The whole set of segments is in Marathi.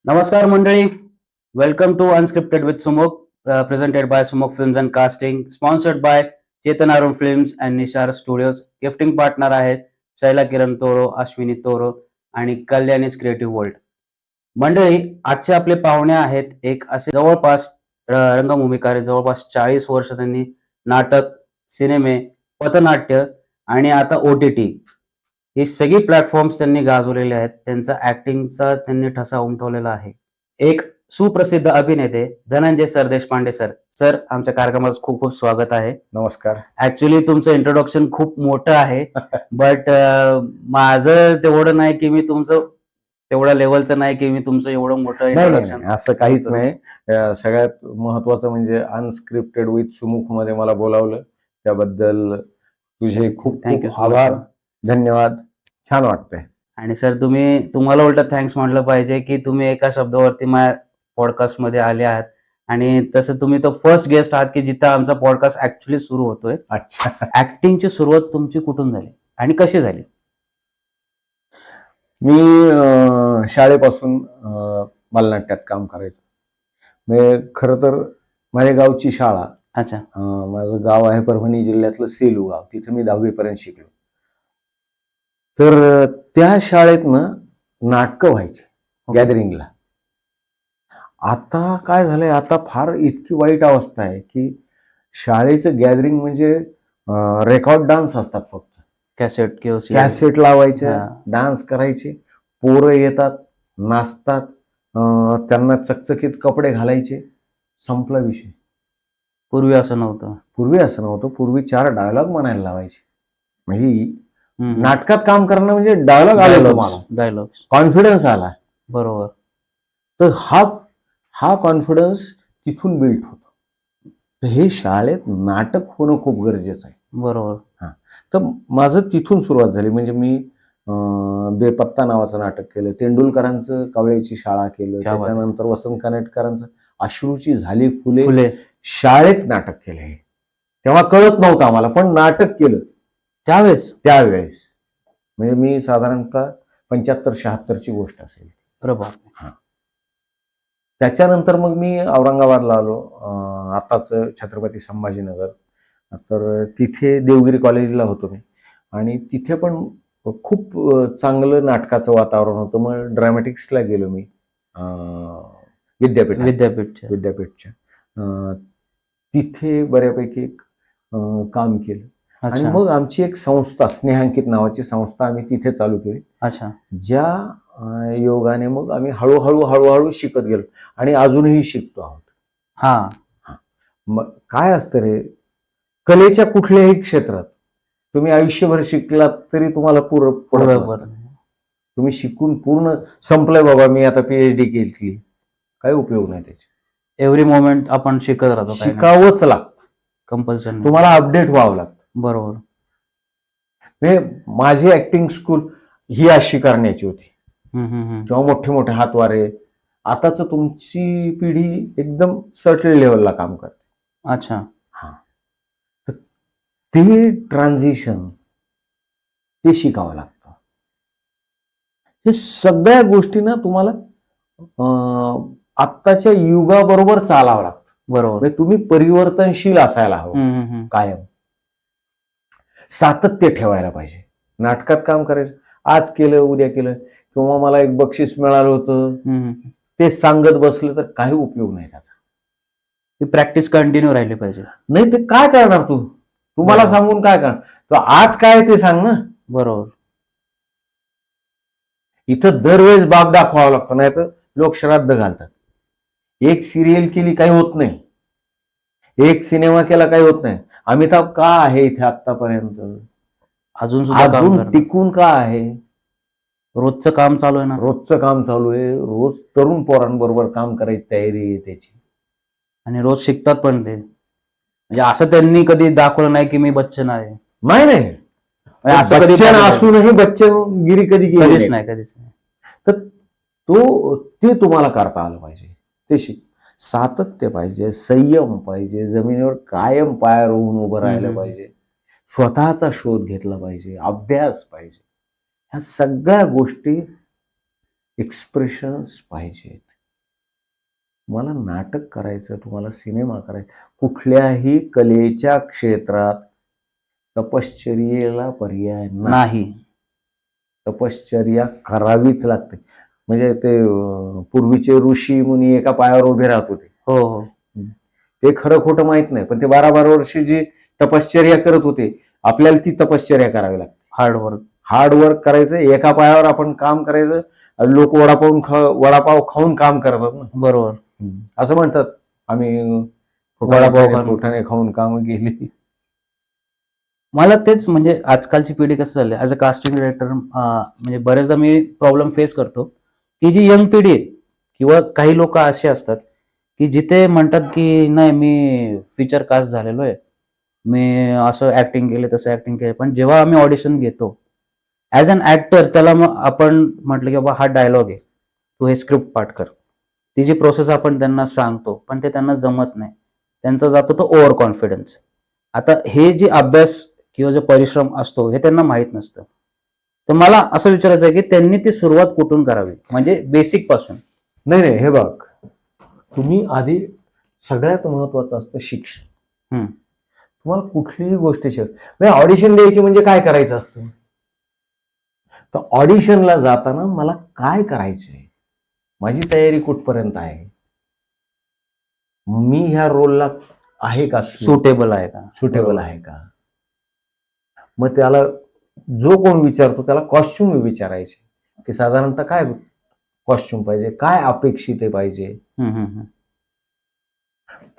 नमस्कार मंडळी, welcome to unscripted with Sumukh, presented by Sumukh films and casting, sponsored by Chetan Arun films and Nishar studios. Gifting partner आहेत शैला किरण तोरो, अश्विनी तोरो आणि कल्याणीज क्रिएटिव्ह वर्ल्ड. मंडळी, आजचे आपले पाहुणे आहेत एक असे जवळपास रंगभूमीकार, जवळपास 40 वर्ष त्यांनी नाटक, सिनेमे, पथनाट्य आणि आता OTT ही सगळी प्लॅटफॉर्म्स त्यांनी गाजवलेले आहेत. त्यांचा ऍक्टिंगचा त्यांनी ठसा उमटवलेला आहे. एक सुप्रसिद्ध अभिनेते Dhananjay sir Deshpande sir. Sir, आमच्या कार्यक्रमात खूप खूप स्वागत आहे. नमस्कार. ऍक्च्युली तुमचं इंट्रोडक्शन खूप मोठं आहे, बट माझं तेवढं नाही की मी तुमचं तेवढ्या लेवलचं नाही की मी तुमचं एवढं मोठं इंट्रोडक्शन. असं काहीच नाही. सगळ्यात महत्वाचं म्हणजे अनस्क्रिप्टेड विथ सुमुख मध्ये मला बोलावलं त्याबद्दल तुझे खूप थँक्यू खूप आभार, धन्यवाद. छान वाटतंय. आणि सर, तुम्हाला उलट थँक्स म्हटलं पाहिजे की तुम्ही एका शब्दावरती माझ्या पॉडकास्ट मध्ये आले आहात. आणि तसं तुम्ही तो फर्स्ट गेस्ट आहात की जिथं आमचा पॉडकास्ट ऍक्च्युली सुरू होतोय. अच्छा. ऍक्टिंगची सुरुवात तुमची कुठून झाली आणि कशी झाली? मी शाळेपासून बालनाट्यात काम करायचो. मी खरं तर माझ्या गावची शाळा, अच्छा. माझं गाव आहे परभणी जिल्ह्यातलं सेलू गाव, तिथे मी 10वी पर्यंत शिकलो. तर त्या शाळेतनं नाटकं व्हायची गॅदरिंगला. आता काय झालंय, आता फार इतकी वाईट अवस्था आहे की शाळेचं गॅदरिंग म्हणजे रेकॉर्ड डान्स असतात फक्त. कॅसेट लावायचे, डान्स करायचे, पोरं येतात, नाचतात, त्यांना चकचकीत कपडे घालायचे, संपला विषय. पूर्वी असं नव्हतं. पूर्वी 4 डायलॉग म्हणायला लावायचे. म्हणजे नाटकात काम करणं म्हणजे डायलॉग आले, डायलॉग, कॉन्फिडन्स आला. बरोबर. तर हा कॉन्फिडन्स तिथून बिल्ड होतो. तर हे शाळेत नाटक होणं खूप गरजेचं आहे. बरोबर. तर माझं तिथून सुरुवात झाली. म्हणजे मी बेपत्ता नावाचं नाटक केलं, तेंडुलकरांचं कावळ्याची शाळा केलं, त्याच्यानंतर वसंत कानेटकरांचं अश्रूची झाली फुले शाळेत नाटक केलं. हे तेव्हा कळत नव्हतं आम्हाला, पण नाटक केलं त्यावेळेस. म्हणजे मी साधारणतः 75-76 गोष्ट असेल. त्याच्यानंतर मग मी औरंगाबादला आलो, आताच छत्रपती संभाजीनगर. तर तिथे देवगिरी कॉलेजला होतो मी, आणि तिथे पण खूप चांगलं नाटकाचं वातावरण होतं. मग ड्रॅमॅटिक्सला गेलो मी, विद्यापीठच्या. तिथे बऱ्यापैकी काम केलं. आणि मग आमची एक संस्था, स्नेहांकित नावाची संस्था आम्ही तिथे चालू केली. अच्छा. ज्या योगाने मग आम्ही हळूहळू शिकत गेलो आणि अजूनही शिकतो आहोत. मग काय असतं रे, कलेच्या कुठल्याही क्षेत्रात तुम्ही आयुष्यभर शिकलात तरी तुम्हाला तुम्ही शिकून पूर्ण संपलंय बाबा, मी आता PhD केली, काही उपयोग नाही त्याची. एव्हरी मोमेंट आपण शिकत राहतो, शिकावंच लागतं, कंपल्सरी. तुम्हाला अपडेट व्हावं लागतं. बरोबर. माझी ऍक्टिंग स्कूल ही अशी करण्याची होती, किंवा मोठे मोठे हातवारे. आताच तुमची पिढी एकदम सर्टन लेवलला काम करते. अच्छा. ते ट्रान्झिशन ते शिकावं लागतं. हे सगळ्या गोष्टींना तुम्हाला आत्ताच्या युगाबरोबर चालावं लागतं. बरोबर. तुम्ही परिवर्तनशील असायला हवं, कायम सातत्य ठेवायला पाहिजे. नाटकात काम करायचं, आज केलं उद्या केलं, किंवा मला एक बक्षीस मिळालं होतं ते सांगत बसलं तर काही उपयोग नाही त्याचा. ती प्रॅक्टिस कंटिन्यू राहिली पाहिजे. नाही ते काय करणार तुम्हाला सांगून काय करणार? तो आज काय ते सांग ना. बरोबर. इथं दरवेळेस बाप दाखवावं लागतं, नाही तर लोक श्राद्ध घालतात. एक सिरियल केली काही होत नाही, एक सिनेमा केला काही होत नाही. अमिताभ का आहे इथे आतापर्यंत, अजून टिकून का आहे? रोजचं काम चालू आहे ना. रोज तरुण पोरांबरोबर काम करायची तयारी आहे त्याची, आणि रोज शिकतात पण ते. म्हणजे असं त्यांनी कधी दाखवलं नाही की मी बच्चन आहे. नाही, असं कधी असूनही बच्चनगिरी कधीच नाही. तर ते तुम्हाला करता आलं पाहिजे. ते सातत्य पाहिजे, संयम पाहिजे, जमिनीवर कायम पायावर होऊन उभं राहिलं पाहिजे, स्वतःचा शोध घेतला पाहिजे, अभ्यास पाहिजे. ह्या सगळ्या गोष्टी, एक्सप्रेशन्स पाहिजेत. तुम्हाला नाटक करायचं, तुम्हाला सिनेमा करायचा, कुठल्याही कलेच्या क्षेत्रात तपश्चर्येला पर्याय नाही. नाही. तपश्चर्या करावीच लागते. म्हणजे ते पूर्वीचे ऋषी मुनी एका पायावर उभे राहत होते. हो हो. ते खरं खोटं माहित नाही, पण ते 12-12 वर्षी जी तपश्चर्या करत होते, आपल्याला ती तपश्चर्या करावी लागते. हार्डवर्क. हार्डवर्क करायचं, एका पायावर आपण काम करायचं. लोक वडापाव खाऊन काम करतात ना. बरोबर. असं म्हणतात, आम्ही फुटाणे खाऊन काम केली. मला तेच म्हणजे आजकालची पिढी कसं झाली, ऍज अ कास्टिंग डिरेक्टर म्हणजे बरेचदा मी प्रॉब्लेम फेस करतो की जी यंग पिढी आहे किंवा काही लोक असे असतात की जिथे म्हणतात की नाही मी फीचर कास्ट झालेलो आहे, मी असं ऍक्टिंग केले तसं ऍक्टिंग केलं, पण जेव्हा आम्ही ऑडिशन घेतो ऍज अन ऍक्टर त्याला मग आपण म्हटलं की बाबा हा डायलॉग आहे, तू हे स्क्रिप्ट पाठ कर, ती जी प्रोसेस आपण त्यांना सांगतो पण ते त्यांना जमत नाही, त्यांचा जातो तो ओव्हर कॉन्फिडन्स. आता हे जे अभ्यास किंवा जो परिश्रम असतो हे त्यांना माहित नसतं. तर मला असं विचारायचं आहे की त्यांनी ती सुरुवात कुठून करावी, म्हणजे बेसिक पासून. नाही, हे बघ, तुम्ही आधी सगळ्यात महत्वाचं असतं शिक्षण. तुम्हाला कुठलीही गोष्ट म्हणजे ऑडिशन द्यायची म्हणजे काय करायचं असतं, तर ऑडिशनला जाताना मला काय करायचंय, माझी तयारी कुठपर्यंत आहे, मी ह्या रोलला आहे का, सुटेबल आहे का. मग त्याला जो कोण विचारतो त्याला कॉस्ट्युम विचारायचे की साधारणतः काय कॉस्ट्युम पाहिजे, काय अपेक्षित आहे पाहिजे.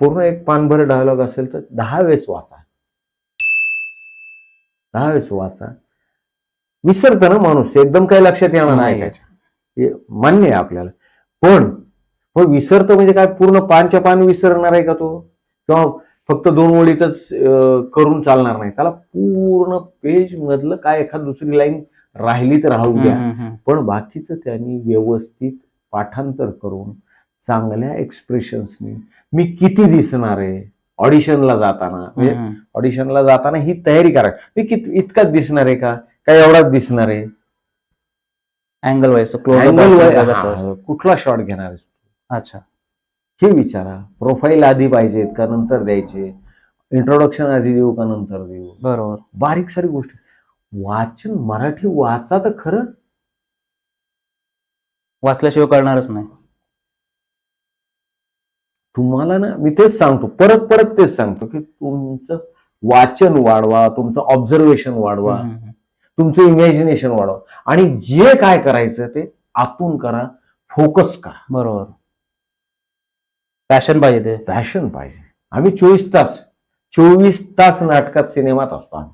पूर्ण एक पानभर डायलॉग असेल तर 10 वेळेस वाचा, 10 वेळेस वाचा. विसरतं ना माणूस, एकदम काही लक्षात येणार नाही त्याच्या, मान्य आहे आपल्याला, पण विसरतं म्हणजे काय, पूर्ण पानच्या पान विसरणार आहे का तो, किंवा फक्त 2 ओळीतच करून चालणार नाही, त्याला पूर्ण पेज मधलं काय एखाद दुसरी लाईन राहिली तर राहू द्या, पण बाकीचं त्यांनी व्यवस्थित पाठांतर करून चांगल्या एक्सप्रेशन्सनी मी किती दिसणार आहे ऑडिशनला जाताना, म्हणजे ऑडिशनला जाताना ही तयारी करा, मी किती इतकाच दिसणार आहे का, काय एवढाच दिसणार आहे, अँगल वाईज कुठला शॉट घेणार आहे, अच्छा, हे विचारा. प्रोफाईल आधी पाहिजेत का नंतर द्यायचे, इंट्रोडक्शन आधी देऊ का नंतर देऊ, बरोबर. बारीक सारी गोष्टी. वाचन मराठी वाचा तर खरं, वाचल्याशिवाय कळणारच नाही तुम्हाला ना. मी तेच सांगतो, परत तेच सांगतो की तुमचं वाचन वाढवा, तुमचं ऑब्झर्वेशन वाढवा, तुमचं इमॅजिनेशन वाढवा, आणि जे काय करायचं ते आतून करा, फोकस करा. बरोबर. पॅशन पाहिजे, ते पॅशन पाहिजे. आम्ही 24 तास नाटकात, सिनेमात असतो आम्ही.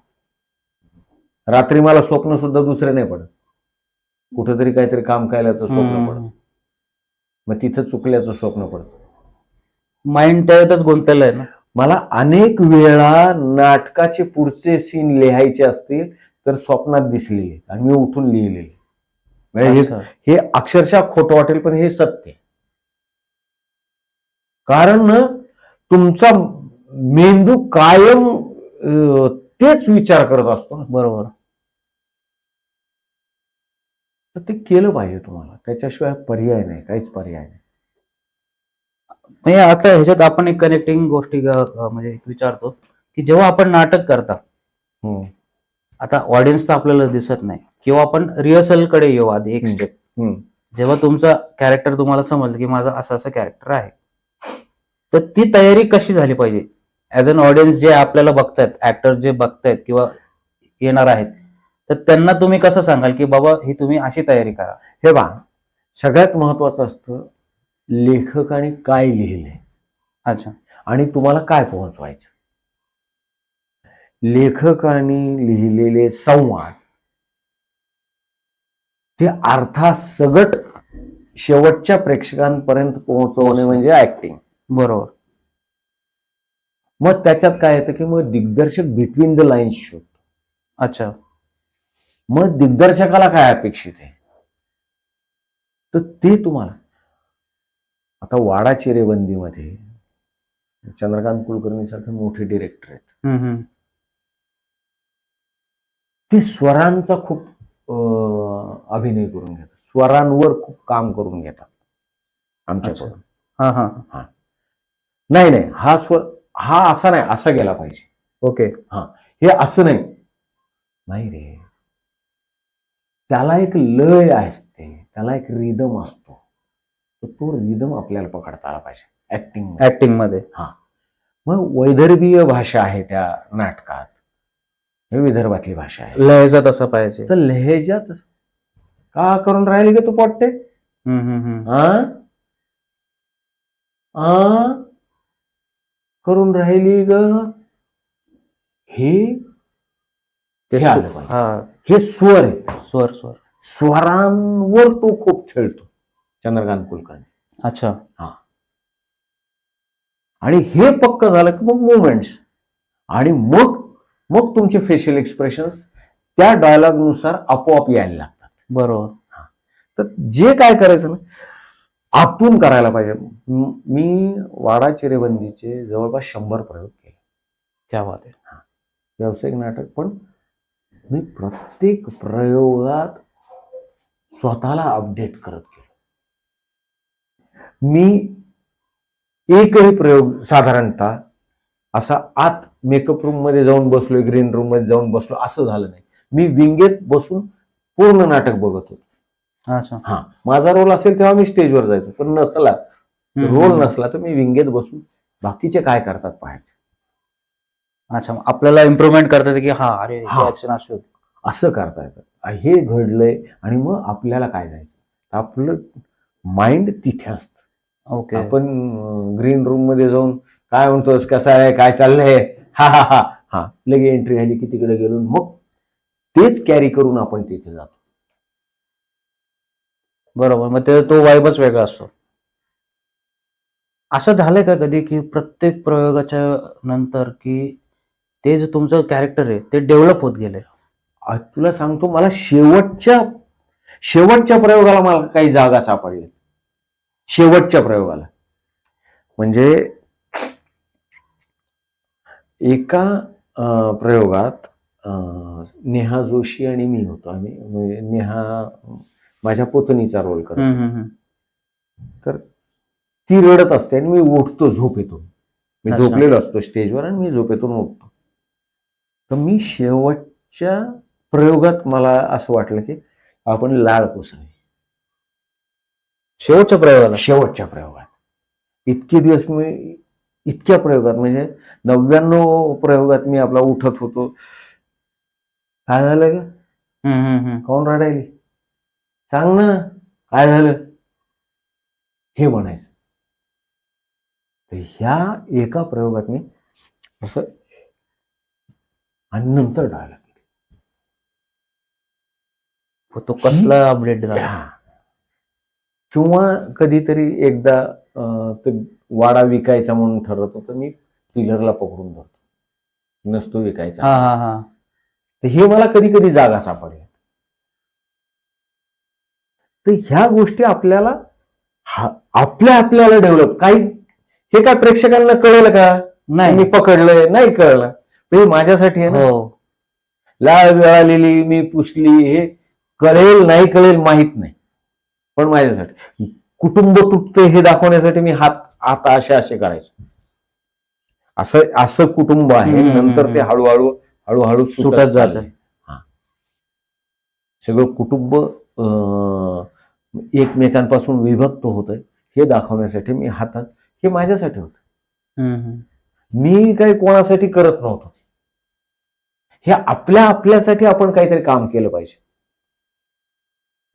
रात्री मला स्वप्न सुद्धा दुसरे नाही पडत, कुठेतरी काहीतरी काम करायचं स्वप्न पडत, मग तिथं चुकल्याचं स्वप्न पडत, माइंड त्यातच गुंतलेलं आहे ना. मला अनेक वेळा नाटकाचे पुढचे सीन लिहायचे असतील तर स्वप्नात दिसलेले आणि मी उठून लिहिलेले. म्हणजे हे अक्षरशः खोटं वाटेल पण हे सत्य, कारण तुमचा मेंदू कायम तेच विचार करत असतो ना. बरोबर. तर ते केलं पाहिजे तुम्हाला, त्याच्याशिवाय पर्याय नाही, काहीच पर्याय नाही. म्हणजे आता ह्याच्यात आपण एक कनेक्टिंग गोष्टी म्हणजे विचारतो की जेव्हा आपण नाटक करता, आता ऑडियन्स तर आपल्याला दिसत नाही, किंवा आपण रिहर्सल कडे येऊ आधी एक स्टेप. जेव्हा तुमचा कॅरेक्टर तुम्हाला समजलं की माझा असं असं कॅरेक्टर आहे, तर ती तयारी कशी झाली पाहिजे ऍज अन ऑडियन्स, जे आपल्याला बघतायत, ऍक्टर जे बघतायत किंवा येणार आहेत, तर त्यांना तुम्ही कसं सांगाल की बाबा ही तुम्ही अशी तयारी करा. हे बा, सगळ्यात महत्वाचं असतं लेखकाने काय लिहिले, अच्छा, आणि तुम्हाला काय पोहोचवायचं. लेखकाने लिहिलेले संवाद ते अर्थासगट शेवटच्या प्रेक्षकांपर्यंत पोहोचवणे म्हणजे ऍक्टिंग. बरोबर. मग त्याच्यात काय येतं की मग दिग्दर्शक बिटवीन द लाईन्स शोधतो. अच्छा, मग दिग्दर्शकाला काय अपेक्षित आहे तर ते तुम्हाला. आता वाडा चिरेबंदीमध्ये चंद्रकांत कुलकर्णी सारखे मोठे डिरेक्टर आहेत, ते स्वरांचा खूप अभिनय करून घेतात, स्वरांवर खूप काम करून घेतात आमच्याकडून. हा हा. नाही नाही, हा स्वर हा असा नाही, असा गेला पाहिजे. ओके. हे असं नाही, नाही रे, त्याला एक लय असते, त्याला एक रिदम असतो, तर तो रिदम आपल्याला पकडता आला पाहिजे ऍक्टिंग मध्ये. मग वैदर्भीय भाषा आहे त्या नाटकात, हे विदर्भातली भाषा आहे, लहेजा तसं पाहिजे. तर लहेजात का करून राहिले गे तू पोट्टे? करून राहिली ग, हे आलं पाहिजे. हे स्वर आहे, स्वर स्वरांवर तो खूप खेळतो चंद्रकांत कुलकर्णी. अच्छा. आणि हे पक्क झालं की मग मुवमेंट्स, आणि मग मग तुमचे फेशियल एक्सप्रेशन्स त्या डायलॉग नुसार आपोआप यायला लागतात. बरोबर. तर जे काय करायचं ना, आतून करायला पाहिजे. मी वाडा चिरेबंदीचे जवळपास 100 प्रयोग केले. क्या बात आहे. व्यावसायिक नाटक, पण मी प्रत्येक प्रयोगात स्वतःला अपडेट करत गेलो. मी एकही प्रयोग साधारणतः असा आत मेकअप रूम मध्ये जाऊन बसलोय, ग्रीन रूम मध्ये जाऊन बसलो असं झालं नाही. मी विंगेत बसून पूर्ण नाटक बघत होतो. अच्छा. माझा रोल असेल तेव्हा मी स्टेजवर जायचो, पण नसला रोल नसला तर मी विंगेत बसून बाकीचे काय करतात पाहायचे. अच्छा, आपल्याला इम्प्रुव्हमेंट करता येते की अरे ऍक्शन अशी होती, असं करता येतं. हे घडलंय, आणि मग आपल्याला काय जायचं, आपलं माइंड तिथे असतं. ओके. आपण ग्रीन रूम मध्ये जाऊन काय म्हणतोस, कसं आहे, काय चाललंय, हा हा हा हा लगे एंट्री झाली की तिकडे गेलो, मग तेच कॅरी करून आपण तिथे जातो. बरोबर. मग तो वाईबच वेगळा असतो. असं झालंय का कधी की प्रत्येक प्रयोगाच्या नंतर की ते जे तुमचं कॅरेक्टर आहे ते डेव्हलप होत गेले? तुला सांगतो, मला शेवटच्या प्रयोगाला मला काही जागा सापडल्या. शेवटच्या प्रयोगाला म्हणजे एका प्रयोगात नेहा जोशी आणि मी होतो. आम्ही, म्हणजे नेहा माझ्या पुतणीचा रोल करतो. तर ती रडत असते आणि मी उठतो झोपेतून. मी झोपलेलो असतो स्टेजवर आणि मी झोपेतून उठतो. तर मी शेवटच्या प्रयोगात मला असं वाटलं की आपण लाळ पुसावी. शेवटच्या प्रयोगात इतके दिवस मी, इतक्या प्रयोगात म्हणजे 99 प्रयोगात मी आपला उठत होतो. काय झालं ग, कोण रडायली, सांग ना काय झालं, हे म्हणायचं. तर ह्या एका प्रयोगात मी असं, आणि नंतर डायलॉग, तो कसला अपडेट झाला. किंवा कधीतरी एकदा ते वाडा विकायचा म्हणून ठरवतो, तर मी पिलरला पकडून धरतो, नसतो विकायचा. तर हे मला कधी कधी जागा सापडल्या. तर ह्या गोष्टी आपल्याला आपल्याला डेव्हलप, काही हे काय प्रेक्षकांना कळलं का नाही, मी पकडलंय नाही कळलं, हे माझ्यासाठी आहे ना. लाळ गळालेली मी पुसली, हे कळेल नाही कळेल माहित नाही, पण माझ्यासाठी कुटुंब तुटते हे दाखवण्यासाठी मी हात असे करायचो. असं कुटुंब आहे. नंतर ते हळूहळू सुटत जात. सगळं कुटुंब एकमेकांपासून विभक्त होतंय हे दाखवण्यासाठी मी हातात, हे माझ्यासाठी होतं. मी काही कोणासाठी करत नव्हतो. हे आपल्यासाठी आपण काहीतरी काम केलं पाहिजे.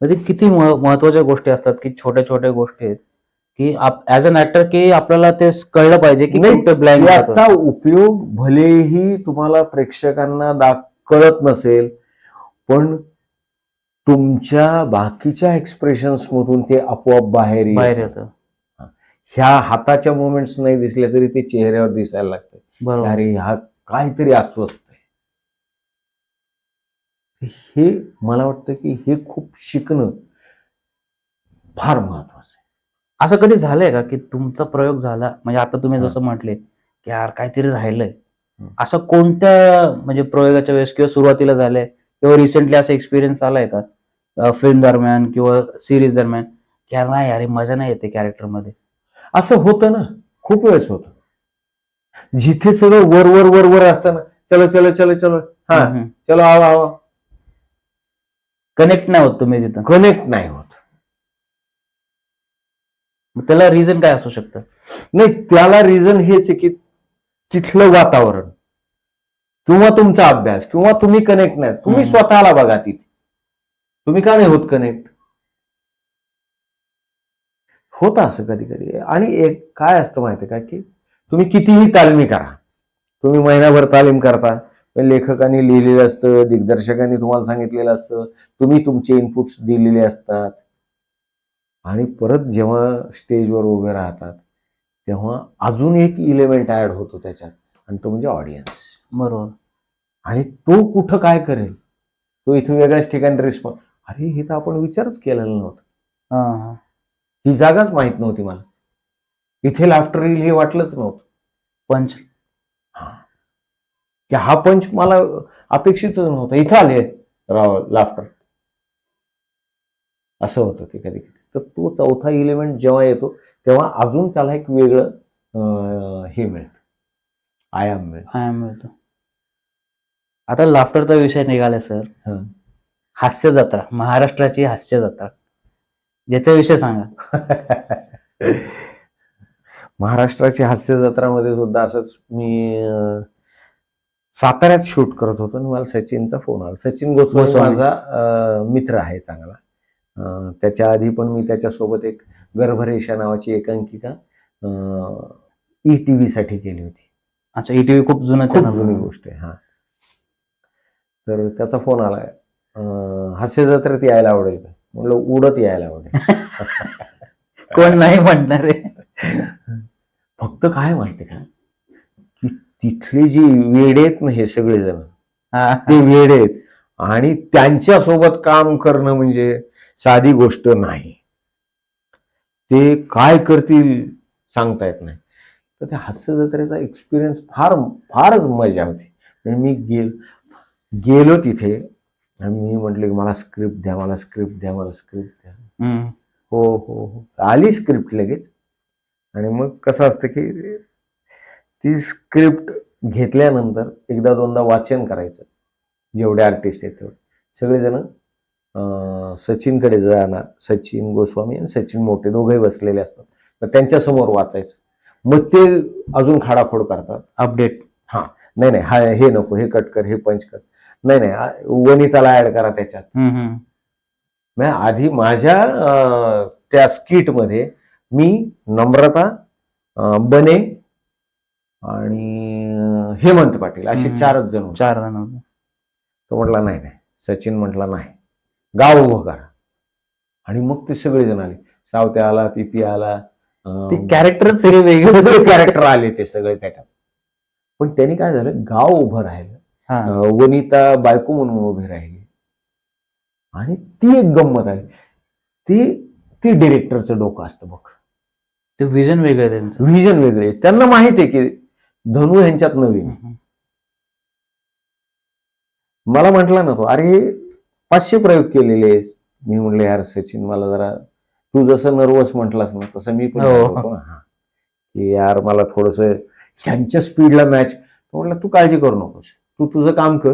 म्हणजे किती महत्वाच्या गोष्टी असतात की छोट्या छोट्या गोष्टी आहेत की ऍज अन ऍक्टर की आपल्याला ते कळलं पाहिजे की याचा उपयोग भलेही तुम्हाला प्रेक्षकांना कळत नसेल, पण तुमच्या बाकीच्या एक्सप्रेशन्स मधून ते आपोआप बाहेर येतं. ह्या हाताच्या मुवमेंट्स नाही दिसल्या तरी ते चेहऱ्यावर दिसायला लागतं, अरे हा काहीतरी अस्वस्थ आहे. हे मला वाटतं की हे खूप शिकणं फार महत्वाचं आहे. असं कधी झालंय का की तुमचा प्रयोग झाला, म्हणजे आता तुम्ही जसं म्हटले की यार काहीतरी राहिलंय, असं कोणत्या म्हणजे प्रयोगाच्या वेळेस किंवा सुरुवातीला झालंय किंवा रिसेंटली असा एक्सपिरियन्स आलाय का फिल्म दरम्यान किंवा सिरीज दरम्यान, की यार नाही, अरे मजा नाही येते कॅरेक्टर मध्ये? असं होतं ना, खूप वेळेस होतं. जिथे सगळं वर वर वर वर असतं ना, चलो चलो चलो चलो, हा चलो आवा आवा, कनेक्ट नाही होत तुम्ही तिथं. कनेक्ट नाही होत. मग त्याला रिझन काय असू शकतं? नाही, त्याला रिझन हेच आहे की तिथलं वातावरण किंवा तुमचा अभ्यास किंवा तुम्ही कनेक्ट नाही. तुम्ही स्वतःला बघा तिथे, तुम्ही का नाही होत कनेक्ट? होतं असं कधी कधी. आणि एक काय असतं माहितीये का, की तुम्ही कितीही तालमी करा, तुम्ही महिनाभर तालीम करता, पण लेखकांनी लिहिलेलं असतं, दिग्दर्शकांनी तुम्हाला सांगितलेलं असतं, तुम्ही तुमचे इनपुट्स दिलेले असतात, आणि परत जेव्हा स्टेजवर उभे राहतात तेव्हा अजून एक इलेमेंट ऍड होतो त्याच्यात, आणि तो म्हणजे ऑडियन्स. बरोबर. आणि तो कुठं काय करेल, तो इथे वेगळ्याच ठिकाणी रिस्पॉन्स, अरे हे तर आपण विचारच केलेला नव्हता, हा, ही जागाच माहित नव्हती मला, इथे लाफ्टर येईल हे वाटलंच नव्हतं. पंच. की हा पंच मला अपेक्षितच नव्हता, इथं आले लाफ्टर, असं होतं ते कधी कधी. तर तो चौथा इलेमेंट जेव्हा येतो तेव्हा अजून त्याला एक वेगळं हे मिळतं, आयाम मिळतो. आता लाफ्टरचा विषय निघाला सर, हास्य जत्रा, महाराष्ट्राची हास्य जत्रा, याचा विषय सांगा. महाराष्ट्राची हास्य जत्रामध्ये सुद्धा असंच मी साताऱ्यात शूट करत होतो आणि मला सचिनचा फोन आला. सचिन गोस्वामी माझा मित्र आहे चांगला. त्याच्या आधी पण मी त्याच्यासोबत एक गर्भरेषा नावाची एकांकिका ETV साठी केली होती. अच्छा, ETV खूप जुनी गोष्ट आहे. हा, तर त्याचा फोन आलाय, हास्य जत्रेत यायला आवडेल का? म्हणलं उडत यायला आवडेल. कोण नाही म्हणणार आहे. फक्त काय माहिती का, की तिथले जे वेडे आहेत ना हे सगळेजण, ते वेडे आहेत, आणि त्यांच्यासोबत काम करणं म्हणजे साधी गोष्ट नाही. ते काय करतील सांगता येत नाही. तर त्या हास्य जत्रेचा एक्सपिरियन्स फारच मजा होती. मी गेलो तिथे आणि मी म्हटलं की मला स्क्रिप्ट द्या, मला स्क्रिप्ट द्या, मला स्क्रिप्ट द्या. हो हो हो, आली स्क्रिप्ट लगेच. आणि मग कसं असतं की ती स्क्रिप्ट घेतल्यानंतर एकदा दोनदा वाचन करायचं, जेवढे आर्टिस्ट आहेत तेवढे सगळेजण सचिनकडे जाणार, सचिन गोस्वामी आणि सचिन मोठे दोघेही बसलेले असतात, तर त्यांच्या समोर वाचायचं. मग ते अजून खाडाखोड करतात, अपडेट, हा नाही नाही हा हे नको, हे कट कर, हे पंच कर, नाही नाही वनिताला ऍड करा त्याच्यात. आधी माझ्या त्या स्किट मध्ये मी, नम्रता, बने आणि हेमंत पाटील असे 4 जण होते. तो म्हटला नाही नाही, सचिन म्हटला नाही, गाव उभं करा. आणि मग ते सगळेजण आले, सावत्या आला, पीपी आला, कॅरेक्टर आले ते सगळे त्याच्यात. पण त्यांनी काय झालं, गाव उभं राहिलं, वनिता बायको म्हणून उभी राहिली, आणि ती एक गंमत आहे. ती डिरेक्टरचं डोकं असतं बघ, ते विजन वेगळं, त्यांचं विजन वेगळे. त्यांना माहित आहे की धनू ह्यांच्यात नवीन. मला म्हटला ना तो, अरे 500 प्रयोग केलेले. मी म्हटलं यार सचिन, मला जरा, तू जसं नर्वस म्हटलास ना तसं मी पण होतो ना, की यार मला थोडस ह्यांच्या स्पीडला मॅच. म्हटलं तू काळजी करू नकोस, तू तुझं काम कर,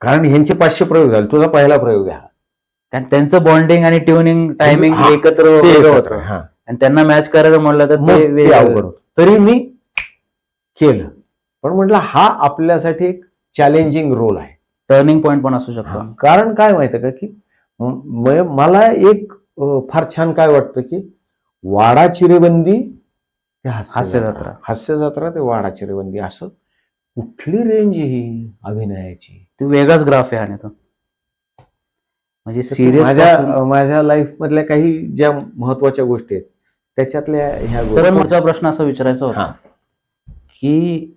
कारण ह्यांचे 500 प्रयोग झाले, तुझा पहिला प्रयोग घ्या. कारण त्यांचं बॉन्डिंग आणि ट्युनिंग टायमिंग एकत्र होतं, आणि त्यांना मॅच करायचं म्हटलं तर ते अवघड होतं. तरी मी केलं, पण म्हटलं हा आपल्यासाठी एक चॅलेंजिंग रोल आहे, टर्निंग पॉइंट पण असू शकतो. कारण काय माहितीये का, की मला एक फार छान काय वाटतं की वाडा चिरेबंदी ते हास्य जत्रा ते वाडा चिरेबंदी, असं कुठली रेंज आहे ही अभिनयाची, ती वेगळाच ग्राफ आहे. आणि तो म्हणजे सिरियस माझ्या लाईफ मधल्या काही ज्या महत्वाच्या गोष्टी आहेत त्याच्यातल्या ह्या गोष्टी. सर, माझा प्रश्न असा विचारायचा होता की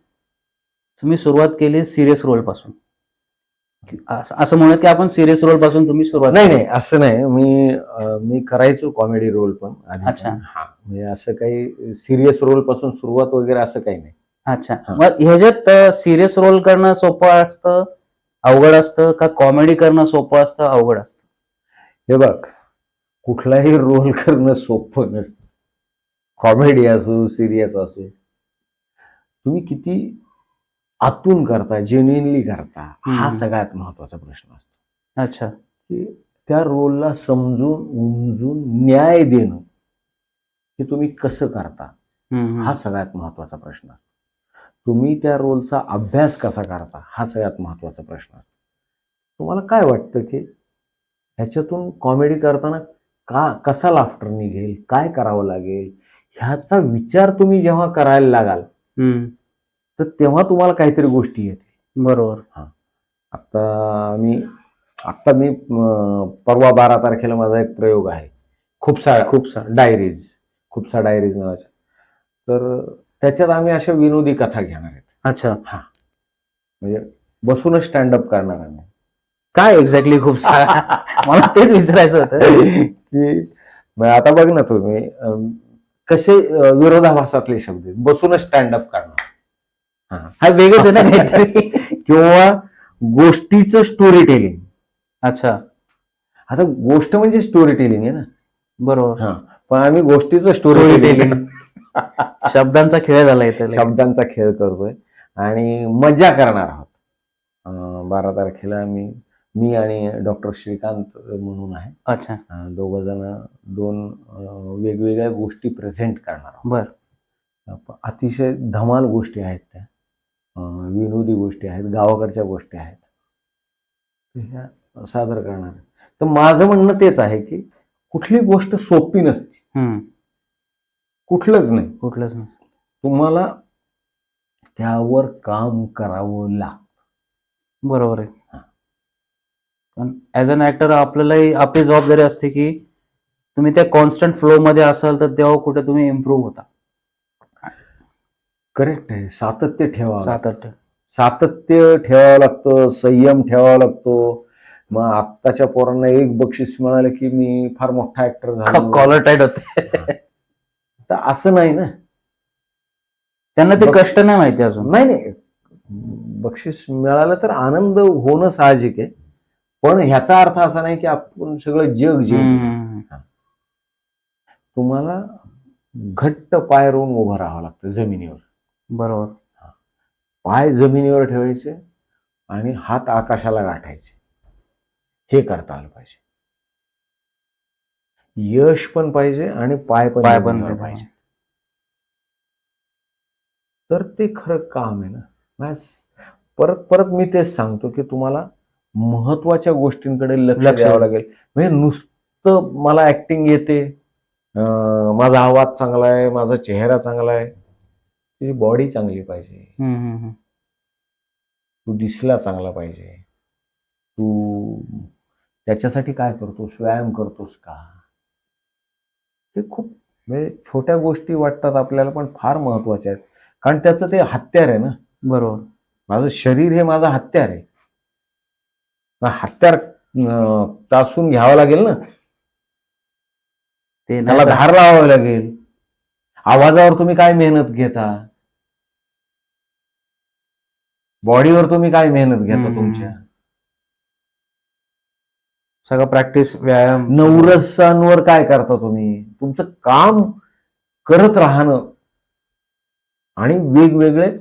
तुम्ही सुरुवात केली सिरियस रोल पासून, असं म्हणत की आपण सिरियस रोल पासून तुम्ही सुरुवात? नाही, असं नाही. मी करायचो कॉमेडी रोल पण. अच्छा, म्हणजे असं काही सिरियस रोल पासून सुरुवात वगैरे असं काही नाही. अच्छा, मग ह्याच्यात सिरियस रोल करणं सोपं असतं, अवघड असतं का कॉमेडी करणं सोपं असतं, अवघड असतं? हे बघ, कुठलाही रोल करणं सोपं नसतं. कॉमेडी असो, सिरियस असो, तुम्ही किती आतून करता, जेन्युइनली करता, हा हम्म. सगळ्यात महत्वाचा प्रश्न असतो. अच्छा. की त्या रोलला समजून उमजून न्याय देणं हे तुम्ही कसं करता, हा सगळ्यात महत्वाचा प्रश्न असतो. तुम्ही त्या रोलचा अभ्यास कसा करता, हा सगळ्यात महत्वाचा प्रश्न असतो. तुम्हाला काय वाटतं की ह्याच्यातून कॉमेडी करताना कसा लाफ्टर निघेल, काय करावं लागेल, ह्याचा विचार तुम्ही जेव्हा करायला लागाल तर तेव्हा तुम्हाला काहीतरी गोष्टी येतील. बरोबर. आता मी परवा 12 तारखेला माझा एक प्रयोग आहे, खूप साऱ्या डायरीज नावाच्या. तर त्याच्यात आम्ही अशा विनोदी कथा घेणार आहेत. अच्छा. म्हणजे बसूनच स्टँडअप करणार आम्ही. काय एक्झॅक्टली खूप मला तेच विचारायचं होतं की आता बघ ना तुम्ही कसे विरोधाभासातले शब्द आहेत. बसूनच स्टँडअप करणार, हा वेगळंच आहे ना काहीतरी. किंवा गोष्टीचं स्टोरी टेलिंग. अच्छा. आता गोष्ट म्हणजे स्टोरी टेलिंग आहे ना. बरोबर. पण आम्ही गोष्टीचं स्टोरी टेलिंग शब्दांचा खेळ झाला इथे. शब्दांचा खेळ करतोय आणि मजा करणार आहोत. 12 तारखेला मी आणि डॉक्टर श्रीकांत म्हणून आहे. अच्छा. दोघ जण 2 वेगवेगळ्या गोष्टी प्रेझेंट करणार आहोत. बर. अतिशय धमाल गोष्टी आहेत त्या, विनोदी गोष्टी आहेत, गावाकडच्या गोष्टी आहेत, ह्या सादर करणार. तर माझं म्हणणं तेच आहे की कुठली गोष्ट सोपी नसते, कुठलंच नाही. तुम्हाला त्यावर काम करावं लागतं. बरोबर आहे. पण ऍज अन ऍक्टर आपल्यालाही आपली जबाबदारी असते की तुम्ही त्या कॉन्स्टंट फ्लो मध्ये असाल तर तेव्हा कुठे तुम्ही इम्प्रूव्ह होता. करेक्ट आहे. सातत्य ठेवावं सातत्य लागतं, संयम ठेवावा लागतो. मग आत्ताच्या पोरांना एक बक्षीस मिळालं की मी फार मोठा ऍक्टर झालो, कॉलर टाईट होते. तर असं नाही ना. त्यांना ते कष्ट नाही माहिती अजून. नाही, बक्षीस मिळालं तर आनंद होणं साहजिक आहे, पण ह्याचा अर्थ असा नाही की आपण सगळं जग जिंकू. तुम्हाला घट्ट पाय रोवून उभं राहावं लागतं जमिनीवर. बरोबर. पाय जमिनीवर ठेवायचे आणि हात आकाशाला गाठायचे, हे करता आलं पाहिजे. यश पण पाहिजे आणि पाय पण पाहिजे. तर ते खरं काम आहे ना. परत मी तेच सांगतो की तुम्हाला महत्वाच्या गोष्टींकडे लक्ष द्यावं लागेल. म्हणजे नुसतं मला ऍक्टिंग येते, माझा आवाज चांगला आहे, माझा चेहरा चांगला आहे, तुझी बॉडी चांगली पाहिजे, तू दिसला चांगला पाहिजे, तू त्याच्यासाठी काय करतोस, व्यायाम करतोस का, हे खूप म्हणजे छोट्या गोष्टी वाटतात आपल्याला पण फार महत्वाच्या आहेत. कारण त्याचं ते हत्यार आहे ना. बरोबर. माझं शरीर हे माझं हत्यार आहे. हत्यार तासून घ्यावं लागेल ना, त्याला धार लावावी लागेल. आवाजावर तुम्ही काय मेहनत घेता, बॉडीवर तुम्ही काय मेहनत घेता, तुमच्या सगळं प्रॅक्टिस, व्यायाम, नवरसांवर काय करता तुम्ही, तुमचं काम करत राहणं आणि वेगवेगळे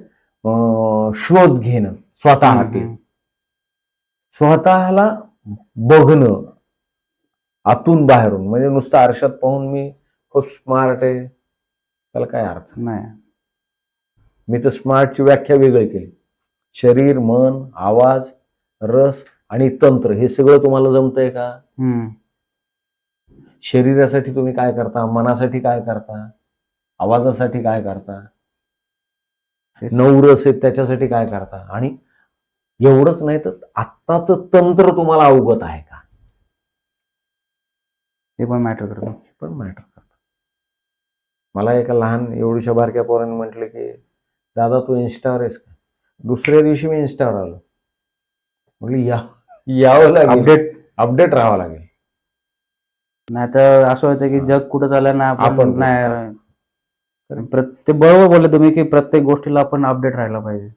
शोध घेणं, स्वतःला बघणं आतून बाहेरून. म्हणजे नुसतं आरशात पाहून मी खूप स्मार्ट आहे, त्याला काय अर्थ नाही. मी तर स्मार्टची व्याख्या वेगळी केली. शरीर, मन, आवाज, रस आणि तंत्र हे सगळं तुम्हाला जमतंय का? शरीरासाठी तुम्ही काय करता, मनासाठी काय करता, आवाजासाठी काय करता, नवरस आहे त्याच्यासाठी काय करता, आणि एवढंच नाही तर आत्ताच तंत्र तुम्हाला अवगत आहे का, हे पण मॅटर करतं. मला एका लहान एवढ्याशा बारक्या पोराने म्हटलं की दादा तू इन्स्टावर आहेस का? दुसऱ्या दिवशी मी इन्स्टावर आलो. म्हटलं यावं लागेल, अपडेट राहावं लागेल. नाही तर असं व्हायचं की जग कुठं चाललं ना आपण नाही. ते बरोबर बोलले तुम्ही की प्रत्येक गोष्टीला आपण अपडेट राहायला पाहिजे.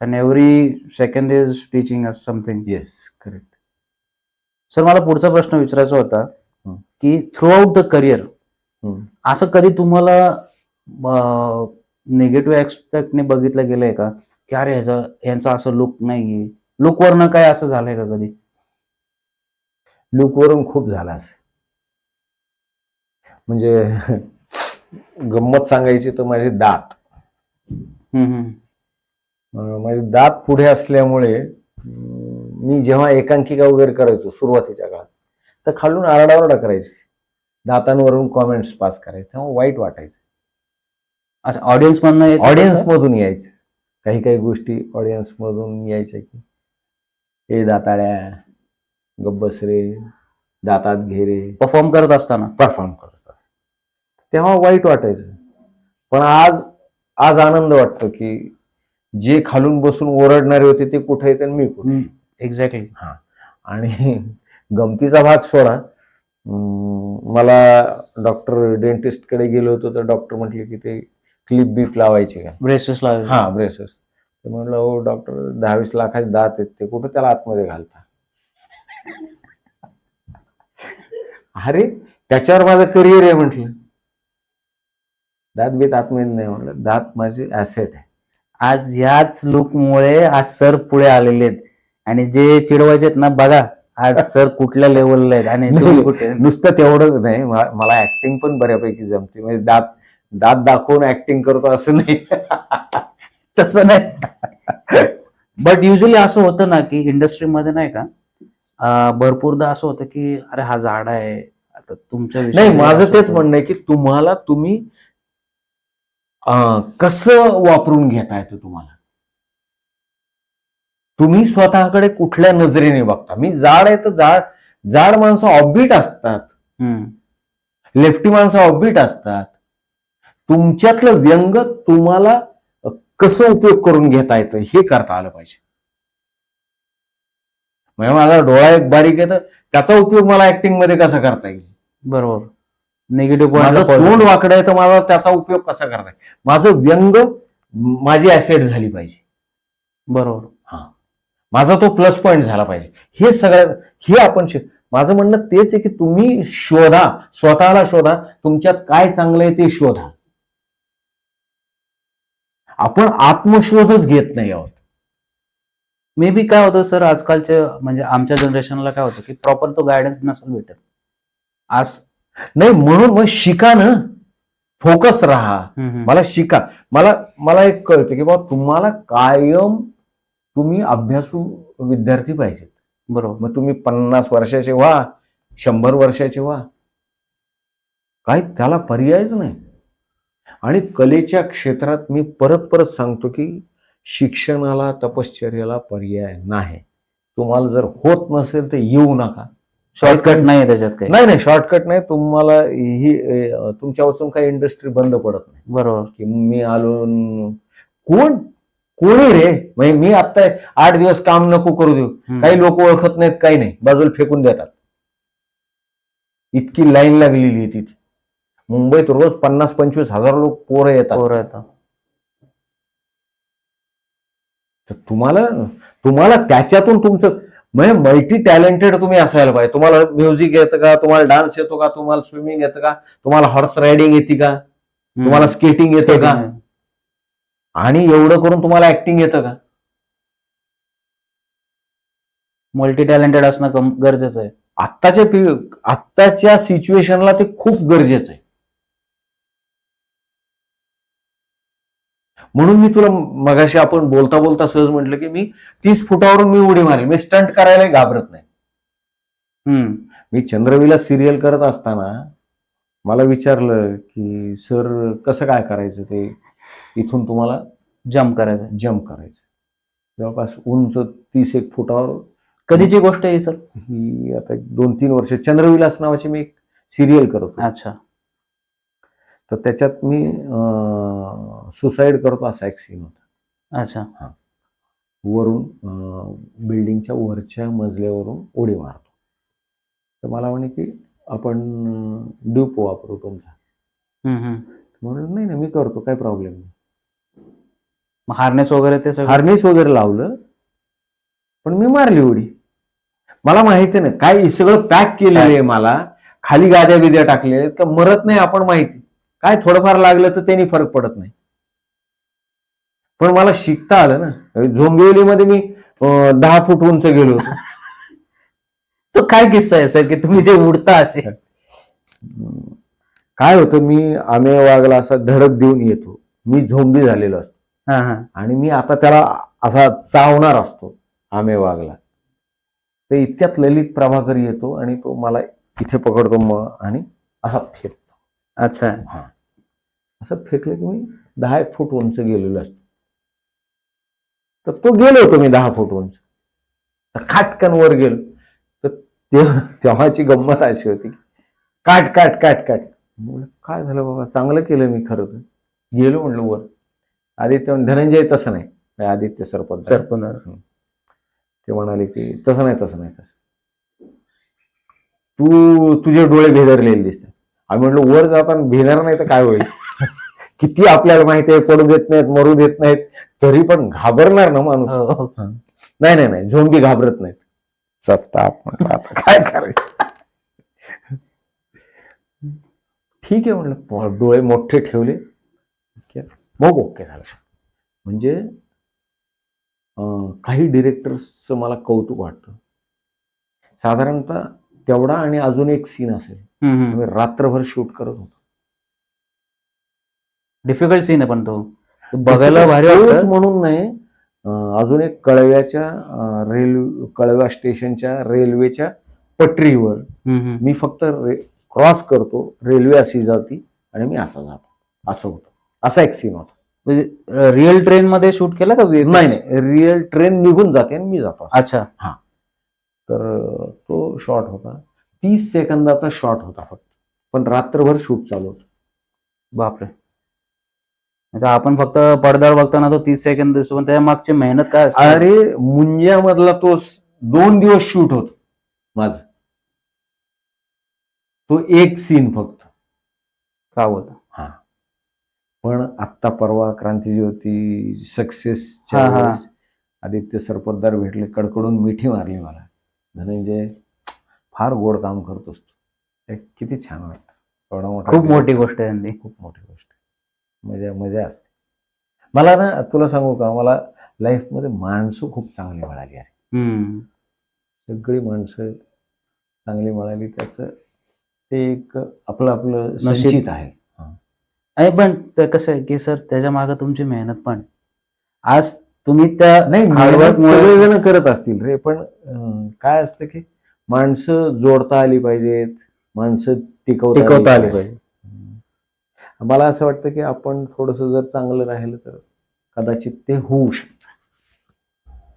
आणि every second is teaching us something. Yes, correct. Sir मला पुढचा प्रश्न विचारायचा होता की थ्रू आउट द करिअर हम्म. असं कधी तुम्हाला निगेटिव्ह ऍस्पेक्टने बघितलं गेलंय का, की अरे यांचा असं लुक नाहीये, लुक वरनं काय असं झालंय का कधी? लुक वरून खूप झाला असं. म्हणजे गंमत सांगायची तर माझे दात माझे दात पुढे असल्यामुळे मी जेव्हा एकांकिका वगैरे करायचो सुरुवातीच्या काळात, तर खालून आरडाओरडा करायचे, दातांवरून कॉमेंट्स पास करायचे, तेव्हा वाईट वाटायचं. अच्छा, ऑडियन्स मधनं यायचं ऑडियन्स तसं? मधून यायचं, काही काही गोष्टी ऑडियन्स मधून यायच्या की ए दाताळ्या, गब्बस रे, दातात घेरे, परफॉर्म करत असताना. परफॉर्म करतात, तेव्हा वाईट वाटायचं. पण आज आज आनंद वाटतो की जे खालून बसून ओरडणारे होते ते कुठे आहेत आणि मी कुठे. एक्झॅक्टली. हा, आणि गमतीचा भाग सोडा, मला डॉक्टर डेंटिस्ट कडे गेलो होतो तर डॉक्टर म्हटले की ते क्लिप बीप लावायचे का, ब्रेसेस लावले. हा ब्रेसेस. तर म्हटलं हो डॉक्टर, 10-20 लाखाचे दात आहेत ते कुठे त्याला आतमध्ये घालता. अरे त्याच्यावर माझं करिअर आहे म्हटलं, दात बीत आतमध्ये नाही. म्हटलं दात माझे ऍसेट आहे. आज ह्याच लुकमुळे आज सर पुढे आलेले आहेत, आणि जे चिडवायचे आहेत ना, बघा आज सर कुठल्या लेवलला आहेत आणि तुम्ही कुठे. नुसतं तेवढंच नाही, मला ऍक्टिंग पण बऱ्यापैकी जमते. म्हणजे दात दात दाखवून ऍक्टिंग करतो असं नाही. तसं नाही. बट युजली असं होतं ना की इंडस्ट्रीमध्ये नाही का, भरपूरदा असं होतं की अरे हा झाडा आहे. आता तुमच्या नाही, माझं तेच म्हणणं आहे की तुम्ही कसं वापरून घेता येतं तुम्हाला, तुम्ही स्वतःकडे कुठल्या नजरेने बघता. मी जाड आहे तर जाड माणसं ऑफबीट असतात, लेफ्टी माणसं ऑफबीट असतात. तुमच्यातलं व्यंग तुम्हाला कसं उपयोग करून घेता येतं हे करता आलं पाहिजे. म्हणजे माझा डोळा एक बारीक आहे तर त्याचा उपयोग मला ऍक्टिंग मध्ये कसा करता येईल. बरोबर. निगेटिव्ह माझं पॉईंट. तोंड वाकडं आहे तर मला त्याचा उपयोग कसा करता येईल. माझं व्यंग माझी ऍसेट झाली पाहिजे. बरोबर. हा, माझा तो प्लस पॉईंट झाला पाहिजे. हे सगळ्यात हे आपण माझं म्हणणं तेच आहे की तुम्ही शोधा, स्वतःला शोधा, तुमच्यात काय चांगलं आहे ते शोधा. आपण आत्मशोधच घेत नाही आहोत. मे बी काय होतं सर, आजकालच्या म्हणजे आमच्या जनरेशनला काय होतं की प्रॉपर तो गायडन्स नसेल भेटत आज. नाही, म्हणून मग शिका ना, फोकस राहा. मला शिका, मला एक कळतं की बाबा तुम्हाला कायम तुम्ही अभ्यासू विद्यार्थी पाहिजेत. बरोबर. मग तुम्ही 50 वर्षाचे व्हा, 100 वर्षाचे व्हा, काही त्याला पर्यायच नाही. आणि कलेच्या क्षेत्रात मी परत परत सांगतो की शिक्षणाला, तपश्चर्याला पर्याय नाही. तुम्हाला जर होत नसेल तर येऊ नका. शॉर्टकट नाही त्याच्यात काही. नाही, शॉर्टकट नाही. तुम्हाला ही तुमच्यापासून काही इंडस्ट्री बंद पडत नाही. बरोबर. की मी आलो, कोणी रे, म्हणजे मी आता 8 दिवस काम नको करू देऊ, काही लोक ओळखत नाहीत, काही नाही, बाजूला फेकून देतात. इतकी लाईन लागलेली आहे तिथे. मुंबईत रोज 50-25 हजार लोक पोरं येतात. तर तुम्हाला त्याच्यातून तुमचं म्हणजे मल्टी टॅलेंटेड तुम्ही असायला पाहिजे. तुम्हाला म्युझिक येतं का, तुम्हाला डान्स येतो का, तुम्हाला स्विमिंग येतं का, तुम्हाला हॉर्स रायडिंग येते का, तुम्हाला स्केटिंग येतं का, आणि एवढं करून तुम्हाला ऍक्टिंग येतं का. मल्टी टॅलेंटेड असणं गरजेचं आहे. आत्ताच्या सिच्युएशनला ते खूप गरजेचं आहे. म्हणून मी तुला मगाशी आपण बोलता बोलता सहज म्हटलं की मी 30 फुटावरून मी उडी मारेल. मी स्टंट करायला घाबरत नाही. मी चंद्रवीला सिरियल करत असताना मला विचारलं की सर कसं काय करायचं, ते इथून तुम्हाला जम्प करायचं. जवळपास उंच 30-1 फुटावर. कधीची गोष्ट आहे सर? ही आता 2-3 वर्ष. चंद्रविलास नावाची मी एक सिरियल करतो. अच्छा. तर त्याच्यात मी सुसाईड करतो असा एक सीन होता. अच्छा. वरून बिल्डिंगच्या वरच्या मजल्यावरून उडी मारतो. तर मला म्हणे की आपण ड्यूप वापरू तुमचा. म्हणून नाही मी करतो, काही प्रॉब्लेम नाही. हार्नेस वगैरे ते सगळं हार्नेस वगैरे लावलं, पण मी मारली उडी. मला माहिती नाही काय सगळं पॅक केलेलं आहे मला. खाली गाद्या बिद्या टाकले तर मरत नाही आपण माहिती, काय थोडंफार लागलं तर त्यांनी फरक पडत नाही. पण मला शिकता आलं ना. झोंबिवलीमध्ये मी 10 फूट उंच गेलो होतो. तो काय किस्सा आहे सर की तुम्ही जे उडता असे? काय होतं, मी आम्ही वाघला असा धडक देऊन येतो, मी झोंबी झालेलो असतो हा हा आणि मी आता त्याला असा चावणार असतो आम्ही वाघला. तर इतक्यात ललित प्रभाकर येतो आणि तो मला इथे पकडतो आणि असा फेकतो. अच्छा. हा, असं फेकलं की मी 10 फूट उंच गेलेलो असतो. तर तो गेलो होतो मी 10 फूट उंच, तर खाटकन वर गेलो. तर तेव्हाची गंमत अशी होती, काट काट काट काट. काय झालं बाबा, चांगलं केलं मी खरं तर. गेलो म्हणलं वर. आदित्य धनंजय तसं नाही, आदित्य सरपंच ते म्हणाले की तसं नाही तसं नाही तसं, तुझे डोळे भेदरलेले दिसतात. आम्ही म्हटलं वर जाताना भेदर नाही तर काय होईल. किती आपल्याला माहिती आहे, पडू देत नाहीत, मरू देत नाहीत, तरी पण घाबरणार ना माणूस. नाही नाही नाही, झोंबी घाबरत नाहीत. सत्ता म्हटलं आता काय करायचं. ठीक आहे म्हणलं, डोळे मोठे ठेवले, मग ओके झालं. म्हणजे काही डिरेक्टर्सचं मला कौतुक वाटतं. साधारणतः तेवढा आणि अजून एक सीन असेल, आम्ही रात्रभर शूट करत होतो. डिफिकल्ट सीन आहे पण तो बघायला भारी वाटतं म्हणून नाही. अजून एक कळव्या स्टेशनच्या रेल्वेच्या पटरीवर मी फक्त क्रॉस करतो, रेल्वे अशी जाती आणि मी असा जातो, असं होतं. असा एक सीन होता. म्हणजे रिअल ट्रेन मध्ये शूट केलं का? नाही नाही, रिअल ट्रेन निघून जाते आणि मी जातो. अच्छा. हा, तर तो शॉट होता, 30 सेकंदाचा शॉट होता फक्त, पण रात्रभर शूट चालू होतं. बापरे. आता आपण फक्त पडद्यावर बघताना तो 30 सेकंद दिसतो, पण त्याच्या मागची मेहनत काय असते. अरे मुंज्यामधला तो 2 दिवस शूट होत माझं, तो एक सीन फक्त. का होतं? हा, पण आत्ता परवा क्रांतिज्योती सक्सेस आदित्य सरपोतदार भेटले, कडकडून मिठी मारली मला. धनंजय फार गोड काम करतोस तू, किती छान वाटतं. एवढा मोठा, खूप मोठी गोष्ट आहे, खूप मोठी गोष्ट. मजा असते. मला ना तुला सांगू का, मला लाईफमध्ये माणसं खूप चांगली मिळाली आहे. सगळी माणसं चांगली मिळाली, त्याचं ते एक आपलं संचित आहे. पण कसं आहे की सर, त्याच्या मागे तुमची मेहनत पण, आज तुम्ही त्या हार्डवर्क सगळेजण करत असतील रे, पण काय असतं की माणसं जोडता आली पाहिजेत, माणसं टिकवता आली पाहिजे. मला असं वाटतं की आपण थोडंसं जर चांगलं राहिलं तर कदाचित ते होऊ शकतं.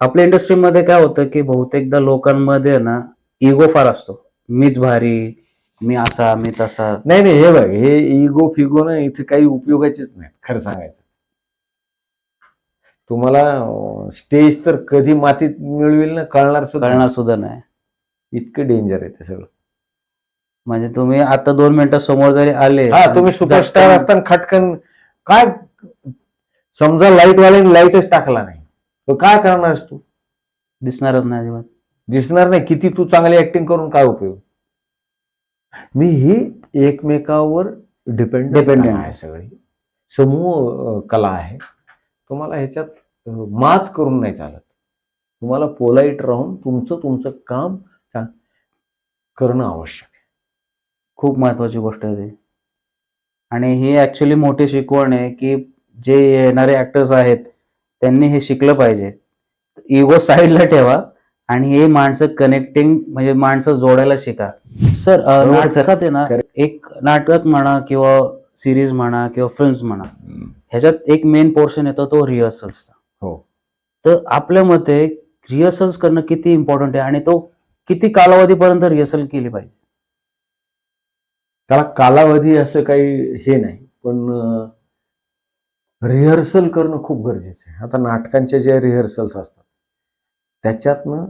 आपल्या इंडस्ट्रीमध्ये काय होतं की बहुतेकदा लोकांमध्ये ना इगो फार असतो, मीच भारी, मी असा, मी तसा. नाही नाही, हे बघ, हे इगो फिगो ना इथे काही उपयोगाचेच नाही खरं सांगायचं. तुम्हाला स्टेज तर कधी मातीत मिळवेल ना कळणार सुद्धा नाही. इतकं डेंजर आहे ते सगळं. म्हणजे तुम्ही आता 2 मिनिटं समोर जरी आले, तुम्ही सुपरस्टार असताना खटकन काय, समजा लाईटवाल्याने लाईटच टाकला नाही तर काय करणारस तू? दिसणारच नाही, अजिबात दिसणार नाही. किती तू चांगली ऍक्टिंग करून काय उपयोग. मी ही एकमेकावर डिपेंडेंट आहे, सगळी समूह कला आहे. तुम्हाला ह्याच्यात माच करून नाही चालत. तुम्हाला पोलाईट राहून तुमचं काम करणं आवश्यक आहे. खूप महत्वाची गोष्ट आहे ती. आणि ही ऍक्च्युली मोठी शिकवण आहे की जे येणारे ऍक्टर्स आहेत त्यांनी हे शिकलं पाहिजे. इगो साईडला ठेवा आणि हे माणसं कनेक्टिंग, म्हणजे माणसं जोडायला शिका. सर, नाटकात आहे ना, एक नाटक म्हणा किंवा सिरीज म्हणा किंवा फिल्म्स म्हणा, ह्याच्यात एक मेन पोर्शन येतो तो रिहर्सल्सचा. हो. तर आपल्या मते रिहर्सल्स करणं किती इम्पॉर्टंट आहे आणि तो किती कालावधीपर्यंत रिहर्सल केली पाहिजे? त्याला कालावधी असं काही हे नाही, पण रिहर्सल करणं खूप गरजेचं आहे. आता नाटकांच्या ज्या रिहर्सल्स असतात त्याच्यातनं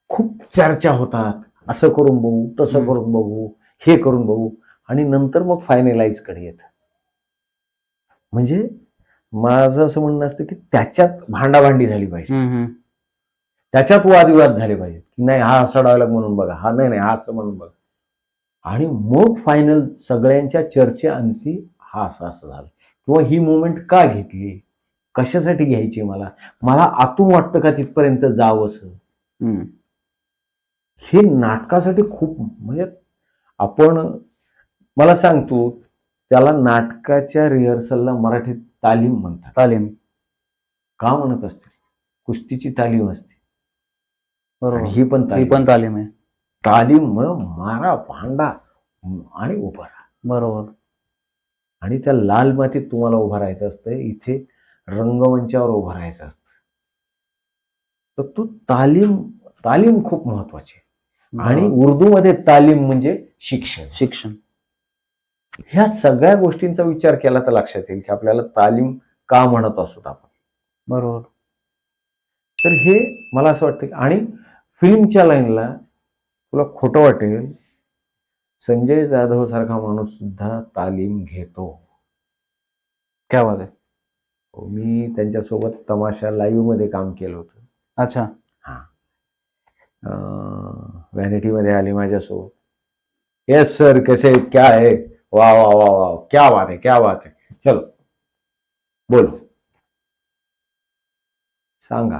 खूप चर्चा होतात, असं करून बघू, तसं करून बघू, हे करून बघू, आणि नंतर मग फायनलाइज कडे येत. म्हणजे माझं असं म्हणणं असतं की त्याच्यात भांडाभांडी झाली पाहिजे, त्याच्यात वादविवाद झाले पाहिजे की नाही हा असा डायलॉग म्हणून बघा, हा नाही हा असं म्हणून बघा. आणि मग फायनल सगळ्यांच्या चर्चेअंती हा असं झालं, किंवा ही मुवमेंट का घेतली, कशासाठी घ्यायची, मला आतून वाटतं का तिथपर्यंत जावं असं. हे नाटकासाठी खूप, म्हणजे आपण, मला सांगतो, त्याला नाटकाच्या रिहर्सलला मराठीत तालीम म्हणतात. तालीम, का म्हणत असतील? कुस्तीची तालीम असते बरोबर. आणि ही पण ही तालीम. पण तालीम आहे, तालीम मारा, भांडा आणि उभा राहा. बरोबर. आणि त्या लाल मातीत तुम्हाला उभं राहायचं असतं, इथे रंगमंचावर उभं राहायचं असतं. तर तो तालीम खूप महत्वाची आहे. आणि बरोबर. उर्दूमध्ये तालीम म्हणजे शिक्षण. ह्या सगळ्या गोष्टींचा विचार केला तर लक्षात येईल की आपल्याला तालीम का म्हणत असतो आपण. बरोबर. तर हे मला असं वाटतं. आणि फिल्मच्या लाईनला तुला खोटं वाटेल, संजय जाधव सारखा माणूस सुद्धा तालीम घेतो. क्या बात आहे. मी त्यांच्यासोबत तमाशा लाईव्ह मध्ये काम केलं होतं. अच्छा. हा, व्हॅनिटी मध्ये आले माझ्यासोबत. येस सर, कैसे, क्या है, वाह वाह वाह वाह, क्या बात है, क्या बात है, चलो बोलो, सांगा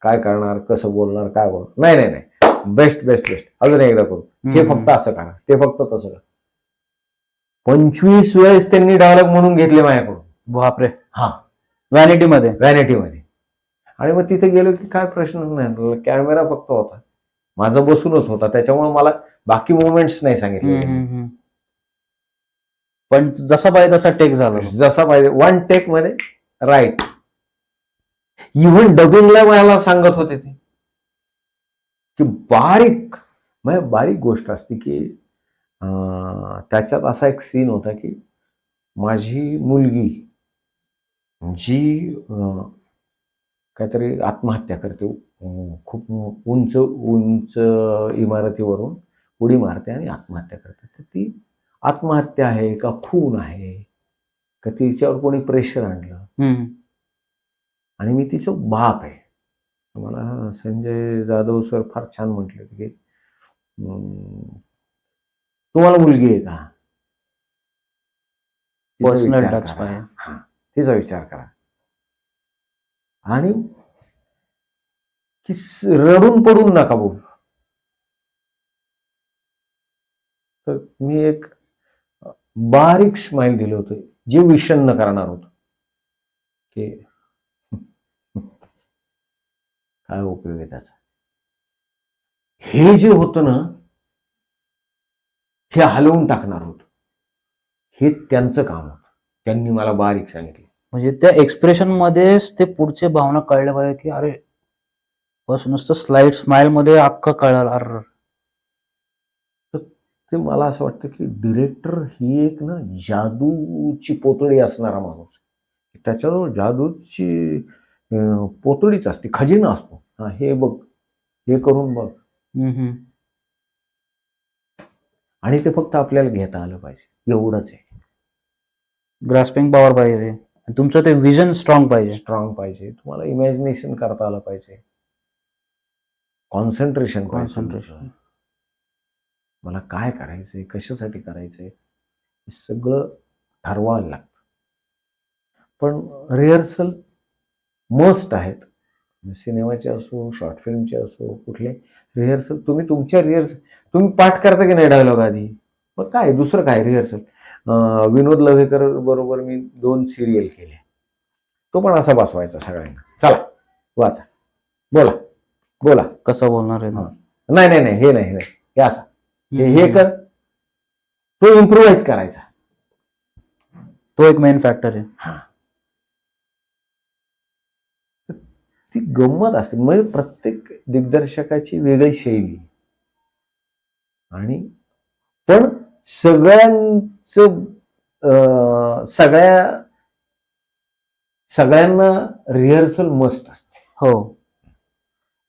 काय करणार, कसं बोलणार, काय बोलणार. नाही नाही नाही, बेस्ट बेस्ट बेस्ट, अजून एकदा करू, हे फक्त असं करा, ते फक्त तसं करा. 25 वेळेस त्यांनी डायलॉग म्हणून घेतले माझ्याकडून. बापरे. हा, व्हॅनिटी मध्ये. आणि मग तिथे गेलो की काय प्रश्न नाही, कॅमेरा फक्त होता, माझं बसूनच होता, त्याच्यामुळे मला बाकी मुवमेंट्स नाही सांगितले. पण जसा पाहिजे तसा टेक झाला, जसा पाहिजे, वन टेक मध्ये राईट. इव्हन डबिंगला मला सांगत होते ते की बारीक गोष्ट असते की त्याच्यात असा एक सीन होता की माझी मुलगी जी काहीतरी आत्महत्या करते, खूप उंच उंच इमारतीवरून उडी मारते आणि आत्महत्या करते. तर ती आत्महत्या आहे का खून आहे का तिच्यावर कोणी प्रेशर आणलं, आणि मी तिचं बाप आहे. मला संजय जाधव सर फार छान म्हटले की तुम्हाला मुलगी आहे का, पर्सनल टच पाहिजे, तिचा विचार करा. आणि की रडून पडून नका बोलू. तर मी एक बारीक स्माइल दिलं होतं, जे विषण्ण करणार होतं की काय उपयोग आहे त्याचा. हे जे होतं ना, हे हलवून टाकणार होतं, हे त्यांचं काम होतं. त्यांनी मला बारीक सांगितलं. म्हणजे त्या एक्सप्रेशन मध्येच ते पुढचे भावना कळल्या पाहिजे की अरे बस नुसतं स्लाइड स्माइल मध्ये अख्खं कळलं. अरे ते मला असं वाटतं की डिरेक्टर ही एक ना जादूची पोतळी असणारा माणूस, त्याच्याजवळ जादूची पोतळीच असते, खजिना असतो. हा, हे बघ, हे करून बघ. आणि ते फक्त आपल्याला घेता आलं पाहिजे, एवढंच आहे. ग्रास्पिंग पॉवर पाहिजे, तुमचं ते विजन स्ट्रॉंग पाहिजे, तुम्हाला इमॅजिनेशन करता आलं पाहिजे, कॉन्सन्ट्रेशन. मला काय करायचंय, कशासाठी करायचंय, हे सगळं ठरवायला लागतं. पण रिहर्सल मस्ट आहेत, सिनेमाचे असो, शॉर्ट फिल्मचे असो, कुठले रिहर्सल. तुम्ही पाठ करता की नाही डायलॉग आधी, मग काय दुसरं काय रिहर्सल. विनोद लव्हेकर बरोबर मी 2 सिरियल केले, तो पण असा बसवायचा सगळ्यांना, चला वाचा, बोला. कसं बोलणार आहे, नाही हे नाही, हे असा, हे कर, तो इम्प्रोवाइज करायचा. तो एक मेन फॅक्टर आहे. ती गंमत असते. म्हणजे प्रत्येक दिग्दर्शकाची वेगळी शैली, आणि पण सगळ्यांना रिहर्सल मस्ट असते. हो,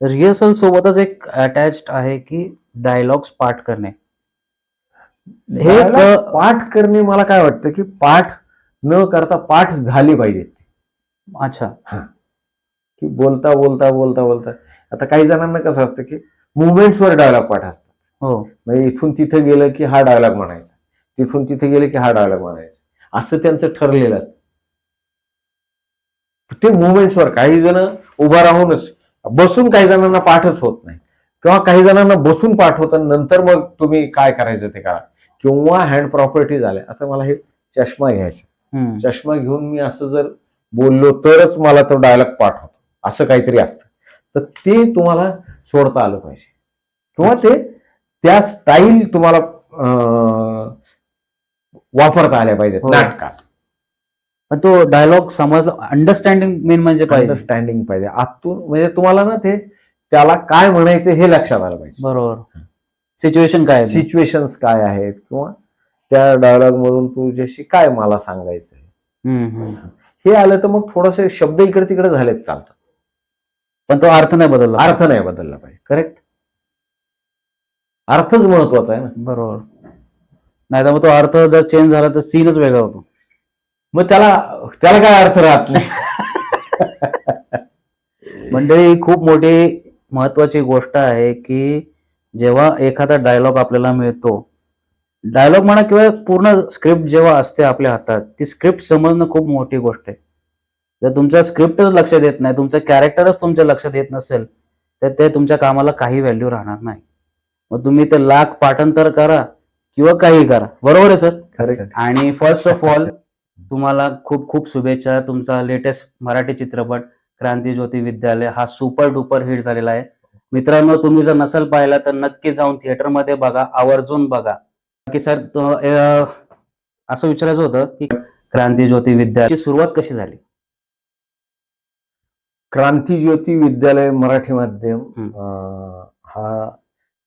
रिहर्सल सोबतच एक अटॅच्ड आहे की डायलॉग्स पाठ करणे. हे पाठ करणे, मला काय वाटतं की पाठ न करता पाठ झाली पाहिजे. अच्छा, की बोलता आता काही जणांना कसं असतं की मुवमेंट्सवर डायलॉग पाठ असतात. हो. म्हणजे इथून तिथे गेलं की हा डायलॉग म्हणायचा, तिथून तिथे गेलं की हा डायलॉग म्हणायचा, असं त्यांचं ठरलेलं असतं. ते मुवमेंट्सवर काही जण उभा राहूनच, बसून काही जणांना पाठच होत नाही, किंवा काही जणांना बसून पाठ होतं, नंतर मग तुम्ही काय करायचं ते करा, किंवा हँड प्रॉपर्टी झाल्या. आता मला हे चष्मा घ्यायचा, चष्मा घेऊन मी असं जर बोललो तरच मला तो डायलॉग पाठ होतो, असं काहीतरी असतं. तर ते तुम्हाला सोडता आलं पाहिजे, किंवा ते त्या स्टाईल तुम्हाला वापरता आल्या पाहिजेत नाटकात. पण तो डायलॉग समज अंडरस्टँडिंग मेन म्हणजे पाहिजे. अंडरस्टँडिंग पाहिजे आतून, म्हणजे तुम्हाला ना ते त्याला काय म्हणायचं हे लक्षात आलं पाहिजे. बरोबर. सिच्युएशन काय आहे? सिच्युएशन्स काय आहेत, किंवा त्या डायलॉग मधून तुझ्याशी काय मला सांगायचं आहे, हे आलं तर मग थोडंसं शब्द इकडे तिकडे झालेत चालतात, पण तो अर्थ नाही बदलला. अर्थ नाही बदलला पाहिजे. करेक्ट, अर्थच महत्वाचा आहे ना. बरोबर. नाही तर मग तो अर्थ जर चेंज झाला तर सीनच वेगळा होतो. मग त्याला काय अर्थ राहत नाही. मंडळी, खूप मोठी महत्वाची गोष्ट आहे की जेव्हा एखादा डायलॉग आपल्याला मिळतो, डायलॉग म्हणा किंवा पूर्ण स्क्रिप्ट जेव्हा असते आपल्या हातात, ती स्क्रिप्ट समजणं खूप मोठी गोष्ट आहे. जर तुमचा स्क्रिप्टच लक्षात येत नाही, तुमचं कॅरेक्टरच तुमच्या लक्षात येत नसेल, तर ते तुमच्या कामाला काही व्हॅल्यू राहणार नाही. मग तुम्ही ते लाख पाठांतर करा किंवा काही करा. बरोबर आहे सर? करेक्ट. आणि फर्स्ट ऑफ ऑल तुम्हाला खूप खूप शुभेच्छा. तुमचा लेटेस्ट मराठी चित्रपट क्रांतीज्योती विद्यालय हा सुपर डुपर हिट झालेला आहे. मित्रांनो, तुम्ही जर नसेल पाहिला तर नक्की जाऊन थिएटरमध्ये बघा, आवर्जून बघा. की सर, असं विचारायचं होतं की क्रांतीज्योती विद्यालयाची सुरुवात कशी झाली? क्रांतीज्योती विद्यालय मराठी माध्यम हा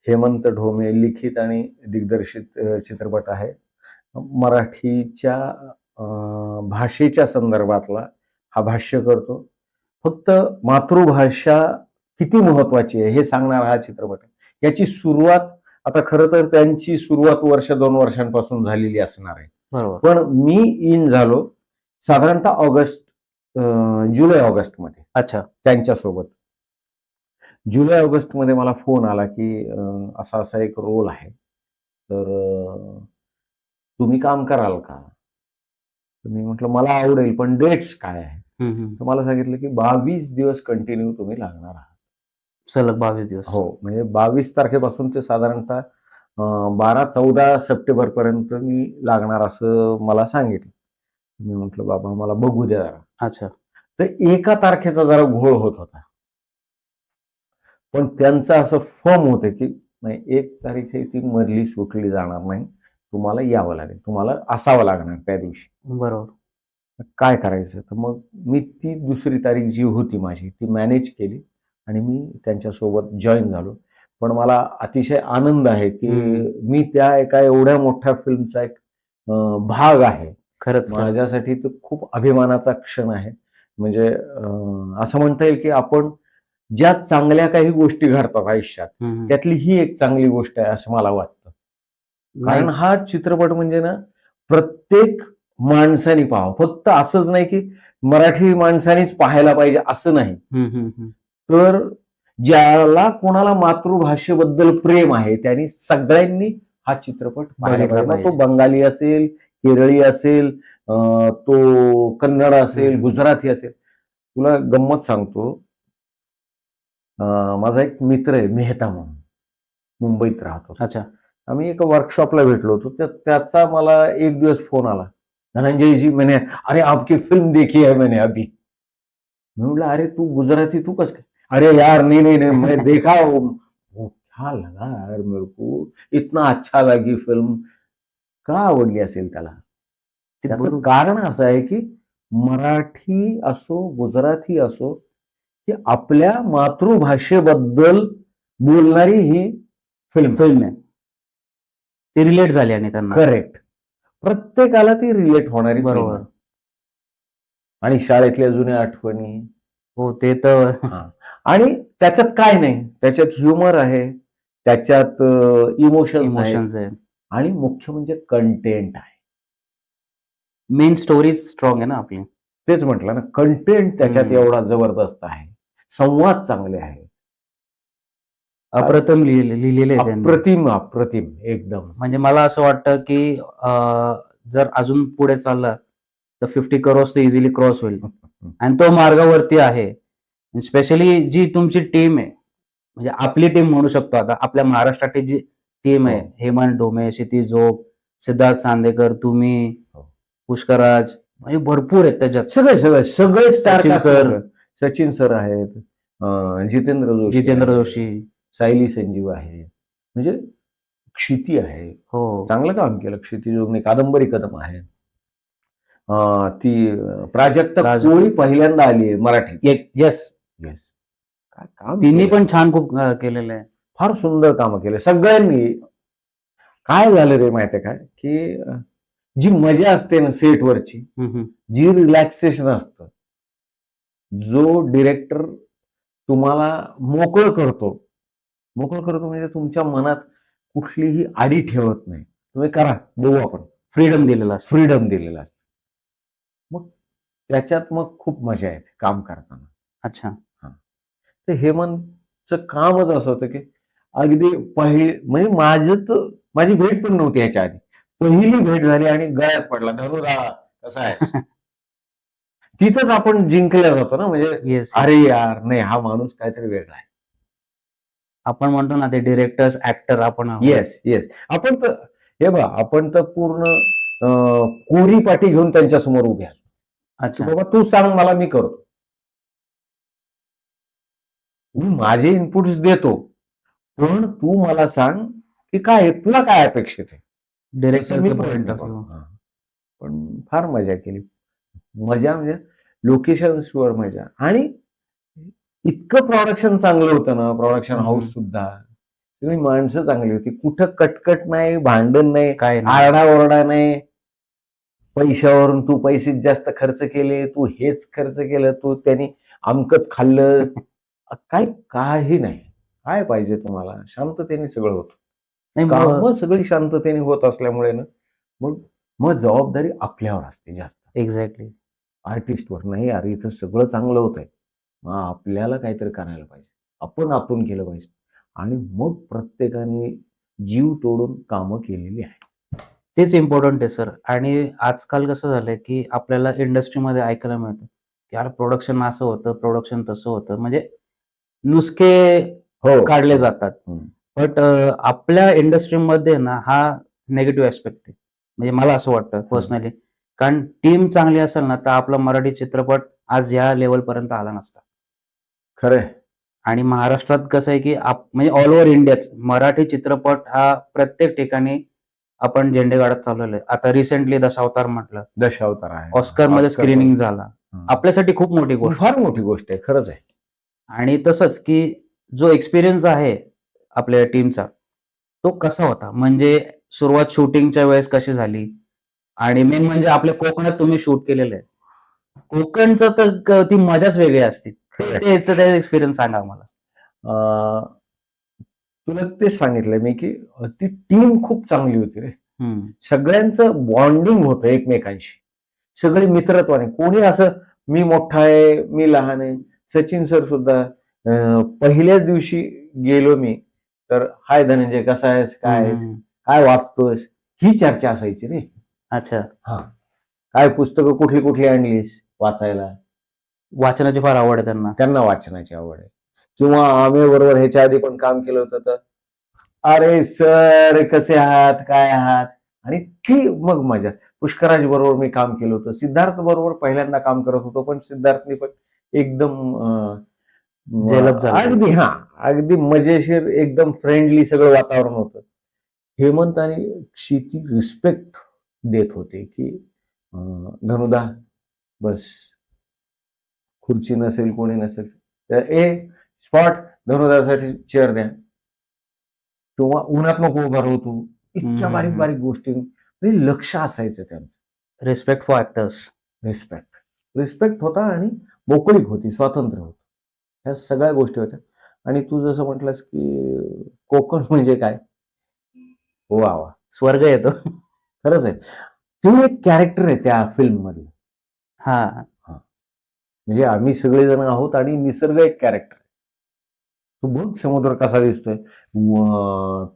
हेमंत ढोमे लिखित आणि दिग्दर्शित चित्रपट आहे. मराठीच्या भाषेच्या संदर्भातला हा भाष्य करतो. फक्त मातृभाषा किती महत्वाची आहे हे सांगणारा हा चित्रपट आहे. याची सुरुवात, आता खरं तर त्यांची सुरुवात 1-2 वर्षांपासून झालेली असणार आहे. बरोबर. पण मी इन झालो साधारणतः जुलै ऑगस्ट मध्ये. अच्छा. त्यांच्यासोबत जुलै ऑगस्ट मध्ये मला फोन आला की असा असा एक रोल आहे, तर तुम्ही काम कराल का? तर मी म्हटलं मला आवडेल, पण डेट्स काय आहे? तर मला सांगितलं की 22 दिवस कंटिन्यू तुम्ही लागणार आहात. सलग 22 दिवस. हो, म्हणजे 22 तारखेपासून ते साधारणतः 12-14 सप्टेंबर पर्यंत मी लागणार असं मला सांगितलं. मी म्हटलं बाबा मला बघू द्या जरा. अच्छा. तर एका तारखेचा जरा घोळ होत होता, पण त्यांचं असं फर्म होतं की नाही, 1 तारीख आहे ती मधली सुटली जाणार नाही, तुम्हाला यावं लागेल, तुम्हाला असावं लागणार त्या दिवशी. बरोबर. काय करायचं? तर मग मी ती दुसरी तारीख जी होती माझी ती मॅनेज केली आणि मी त्यांच्यासोबत जॉईन झालो. पण मला अतिशय आनंद आहे की मी त्या एका एवढ्या मोठ्या फिल्मचा एक भाग आहे. खरंच माझ्यासाठी तो खूप अभिमानाचा क्षण आहे. म्हणजे असं म्हणता येईल की आपण ज्या चांगल्या काही गोष्टी घडतात आयुष्यात, त्यातली ही एक चांगली गोष्ट आहे असं मला वाटतं. कारण हा चित्रपट म्हणजे ना, प्रत्येक माणसाने पाहावं. फक्त असंच नाही की मराठी माणसानेच पाहायला पाहिजे असं नाही. तर ज्याला कोणाला मातृभाषेबद्दल प्रेम आहे त्यांनी सगळ्यांनी हा चित्रपट पाहायला पाहिजे. मग तो बंगाली असेल, केरळी असेल, तो कन्नड असेल, गुजराती असेल. तुला गंमत सांगतो, माझा एक मित्र आहे मेहता म्हणून, मुंबईत राहतो. अच्छा. आम्ही एका वर्कशॉपला भेटलो होतो. त्याचा मला एक दिवस फोन आला, धनंजय जी, मैंने अरे आपकी फिल्म देखी है मैंने अभी. मैं बोला अरे तू गुजराती, तू कसं? अरे यार नहीं नहीं नहीं मैं देखा वो क्या लगा यार मेरे को, इतना अच्छा लगी फिल्म. का आवडली असेल त्याला? त्याचं कारण असं आहे की मराठी असो गुजराती असो, की आपल्या मातृभाषेबद्दल बोलणारी ही फिल्म आहे. ती रिलेट झाली आणि त्यांना. करेक्ट. प्रत्येकाला ती रिलेट होणारी. बरोबर. आणि शाळेतल्या जुन्या आठवणी. हो, ते तर. आणि त्याच्यात काय नाही, त्याच्यात ह्युमर आहे, त्याच्यात इमोशन्स आहे, आणि मुख्य म्हणजे कंटेंट आहे. मेन स्टोरी स्ट्रॉंग आहे ना आपली. तेच म्हटलं ना, कंटेंट त्याच्यात एवढा जबरदस्त आहे, संवाद चांगले आहेत. अप्रतिम लिहिलेले आहे त्यांनी. अप्रतिम अप्रतिम एकदम. म्हणजे मला असं वाटतं की जर अजून पुढे चालला तर 50 crores तर इझिली क्रॉस होईल आणि तो मार्गावरती आहे. स्पेशली जी तुमची टीम आहे, म्हणजे आपली टीम म्हणू शकतो आता. आपल्या महाराष्ट्राची जी टीम आहे, हो. हेमंत ढोमे, क्षितिज जोग, सिद्धार्थ चांदेकर, तुम्ही, हो. पुष्कराज, म्हणजे भरपूर आहेत त्याच्यात. सगळे स्टार सचिन कास्ट सर. लोकं. सचिन सर आहेत, जितेंद्र जोशी. सायली संजीव आहे, म्हणजे क्षिती आहे. हो. चांगलं काम केलं क्षिती जोगने. कादंबरी कदम आहे. ती प्राजक्ता कोळी पहिल्यांदा आली आहे मराठीत. येस. येस. काय काम तिने केलं. पण छान खूप केलेलं आहे. फार सुंदर कामं केले सगळ्यांनी. काय झालं रे माहितीये काय, की जी मजा असते ना सेटवरची, जी रिलॅक्सेशन असतं, जो डिरेक्टर तुम्हाला मोकळं करतो म्हणजे तुमच्या मनात कुठलीही आडी ठेवत नाही. तुम्ही करा, बघू आपण. फ्रीडम दिलेला असतं. मग त्याच्यात मग खूप मजा येते काम करताना. अच्छा. तर हेमंतचं कामच असं होतं की अगदी म्हणजे माझी भेट पण नव्हती याच्या आधी. पहिली भेट झाली आणि गळ्यात पडला, धनुदा कसा आहेस. तिथंच आपण जिंकल्या जातो ना, म्हणजे अरे यार नाही, हा माणूस काहीतरी वेगळा आहे. आपण म्हणतो ना ते डिरेक्टर्स ऍक्टर आपण आहोत. येस. आपण तर पूर्ण कोरी पाठी घेऊन त्यांच्या समोर उभे असतो. अच्छा. बाबा तू सांग मला, मी करतो. मी माझे इनपुट्स देतो, पण तू मला सांग की काय तुला काय अपेक्षित आहे. डिरेक्टरचं पॉइंट ऑफ व्ह्यू. पण फार मजा केली. मजा म्हणजे लोकेशन्सवर मजा. आणि इतकं प्रोडक्शन चांगलं होतं ना, प्रोडक्शन हाऊस सुद्धा. सगळी माणसं चांगली होती. कुठं कटकट नाही, भांडण नाही, काय नाही. आरडाओरडा नाही. पैशावरून तू पैसे जास्त खर्च केले, तू हेच खर्च केलं, तू त्यांनी अमकच खाल्लं. काही नाही. काय पाहिजे तुम्हाला? शांततेने सगळं होतं. कामं सगळी शांततेने होत असल्यामुळे ना, मग जबाबदारी आपल्यावर असते जास्त. एक्झॅक्टली. आर्टिस्टवर नाही. अरे इथं सगळं चांगलं होतंय, मग आपल्याला काहीतरी करायला पाहिजे. आपण केलं पाहिजे. आणि मग प्रत्येकाने जीव तोडून कामं केलेली आहेत. तेच इम्पॉर्टंट आहे सर. आणि आजकाल कसं झालंय की आपल्याला इंडस्ट्रीमध्ये ऐकायला मिळतं की यार प्रोडक्शन असं होतं, प्रोडक्शन तसं होतं, म्हणजे नुसके काढले जातात. बट आपल्या इंडस्ट्रीमध्ये ना हा नेगेटिव्ह ऍस्पेक्ट आहे. म्हणजे मला असं वाटतं पर्सनली. कारण टीम चांगली असेल ना तर आपला मराठी चित्रपट आज या लेवल पर्यंत आला नसता. खरंय. आणि महाराष्ट्रात कसं आहे की म्हणजे ऑल ओव्हर इंडियाच मराठी चित्रपट हा प्रत्येक ठिकाणी आपण झेंडे गाडत चाललेलो आहे. आता रिसेंटली दशावतार म्हटलं, दशावतार आहे, ऑस्कर मध्ये स्क्रीनिंग झाला. आपल्यासाठी खूप मोठी गोष्ट, फार मोठी गोष्ट आहे. खरंच आहे. आणि तसंच की जो एक्सपिरियन्स आहे आपल्या टीमचा तो कसा होता, म्हणजे सुरुवात शूटिंगच्या वेळेस कशी झाली, आणि मेन म्हणजे आपल्या कोकणात तुम्ही शूट केलेलं आहे. कोकणचं तर ती मजाच वेगळी असते. ते एक्सपिरियन्स सांगा मला. तुला तेच सांगितलंय मी की ती टीम खूप चांगली होती रे. सगळ्यांचं बॉन्डिंग होतं एकमेकांशी. सगळे मित्रत्वाने. कोणी असं मी मोठा आहे, मी लहान आहे. सचिन सर सुद्धा पहिल्याच दिवशी गेलो मी तर हाय धनंजय कसा आहेस, काय वाचतोस, ही चर्चा असायची रे. अच्छा. काय पुस्तकं कुठली आणलीस वाचायला. वाचनाची फार आवड आहे त्यांना वाचनाची आवड आहे. किंवा आम्ही बरोबर ह्याच्या आधी पण काम केलं होतं तर अरे सर कसे आहात, काय आहात, आणि ती मग मजा. पुष्कराज बरोबर मी काम केलं होतं. सिद्धार्थ बरोबर पहिल्यांदा काम करत होतो, पण सिद्धार्थने पण एकदम अगदी मजेशीर, एकदम फ्रेंडली सगळं वातावरण होतं. हेमंत आणि क्षिती रिस्पेक्ट देत होते की धनुदा बस, खुर्ची नसेल, कोणी नसेल तर स्पॉट धनुदासाठी चेअर द्या, किंवा उन्हात नको उभा राहू तू. इतक्या बारीक गोष्टी लक्ष असायचं त्यांचं. Respect for actors. रिस्पेक्ट होता आणि मोकळीक होती, स्वातंत्र्य होतं. ह्या सगळ्या गोष्टी होत्या. आणि तू जसं म्हटलंस की कोकण म्हणजे काय, वा स्वर्ग येतो. खरंच आहे. ते एक कॅरेक्टर आहे त्या फिल्म मध्ये. म्हणजे आम्ही सगळेजण आहोत आणि निसर्ग एक कॅरेक्टर. तू बघ समुद्र कसा दिसतोय,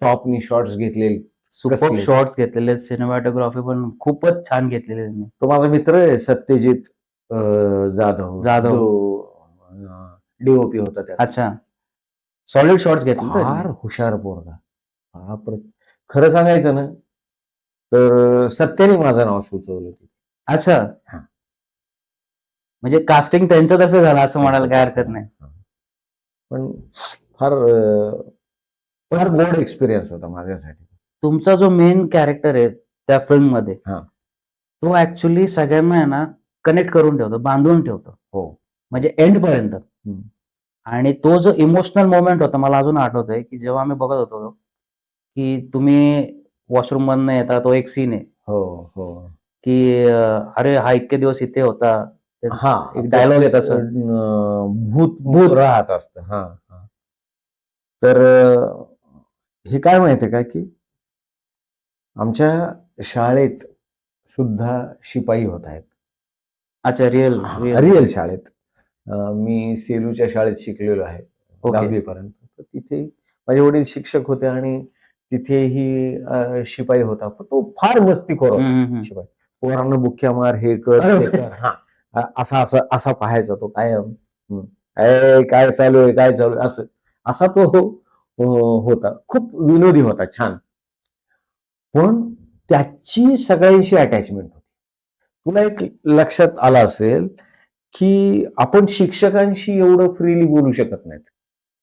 टॉपनी शॉट्स घेतलेले. सुपर कसले? शॉट्स घेतलेले, सिनेमॅटोग्राफी पण खूपच छान घेतलेली त्यांनी. तो माझा मित्र आहे सत्यजित जाधव, जाधव. जो डीओपी होता त्याचा. अच्छा, सॉलिड शॉट्स घेतले फार त्यांनी. हुशार पोरगा. खरं सांगायचं ना तर सत्याने माझं नाव सुचवलं ते. अच्छा, हा. म्हणजे कास्टिंग त्यांच्यातर्फे झालं असं म्हणायला काही हरकत नाही. पण फार फार गोड एक्सपिरियन्स होता माझ्यासाठी. तुमचा जो मेन कॅरेक्टर आहे त्या फिल्म मध्ये, हा. तो ऍक्च्युली सगळ्यांना आहे ना कनेक्ट करून ठेवतो, बांधून ठेवतो, हो. म्हणजे एंड पर्यंत. हम्म. आणि तो जो इमोशनल मोमेंट होता, मला अजून आठवतंय की जेव्हा आम्ही बघत होतो की तुम्ही वॉशरूम मधनं येता, तो एक सीन आहे हो हो की अरे हा इतके दिवस इथे होता. हा, एक डायलॉग आहे तसं. भूत भूत. राहत असतं. हा हा. तर हे काय माहितीये का की आमच्या शाळेत सुद्धा शिपाई होत आहेत. अच्छा, रिअल रिअल शाळेत. मी सेलूच्या शाळेत शिकलेलो आहे ओके. 10वी पर्यंत. तर तिथे माझे वडील शिक्षक होते आणि तिथेही शिपाई होता. पण तो फार मस्तीखोर होता शिपाई. पोरांना बुक्क्या मार, हे कर अरे ते कर. हा, असा पाहायचा तो कायम. "ए, काय चालू आहे, काय चालू आहे?" असं असा तो होता. खूप विनोदी होता, छान. पण त्याची सगळ्यांशी अटॅचमेंट होती. तुला एक लक्षात आलं असेल की आपण शिक्षकांशी एवढं फ्रीली बोलू शकत नाहीत.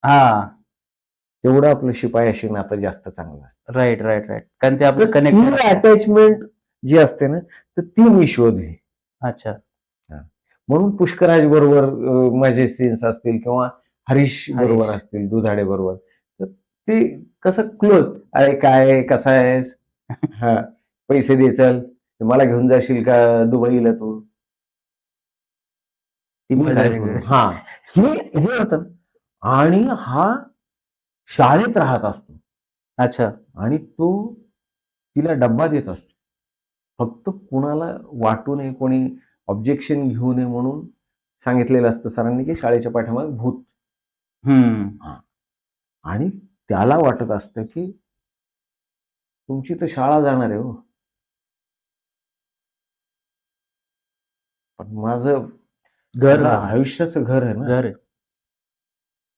हा, तेवढं आपलं शिपायाशी नातं जास्त चांगलं असतं. Right right right. कारण ते आपलं तर ती कनेक्टेड. अटॅचमेंट जी असते ना, तर ती मी शोधली. अच्छा, म्हणून पुष्कराज बरोबर माझे सीन्स असतील किंवा हरीश बरोबर असतील, दुधाडे बरोबर, तर ते कसं क्लोज. अरे काय, कसा आहेस, हा, पैसे दे, चल मला घेऊन जाशील का दुबईला तू. ती मी मजा काय वेगळी. करू? हा, हे होतं. आणि हा शाळेत राहत असतो अच्छा, आणि तो तिला डब्बा देत असतो. फक्त कुणाला वाटू नये, कोणी ऑब्जेक्शन घेऊ नये म्हणून सांगितलेलं असतं सरांनी की शाळेच्या पाठीमागे भूत. हा. आणि त्याला वाटत असतं की तुमची तर शाळा जाणार आहे हो. पण माझं घर आयुष्याचं घर आहे ना, घर आहे.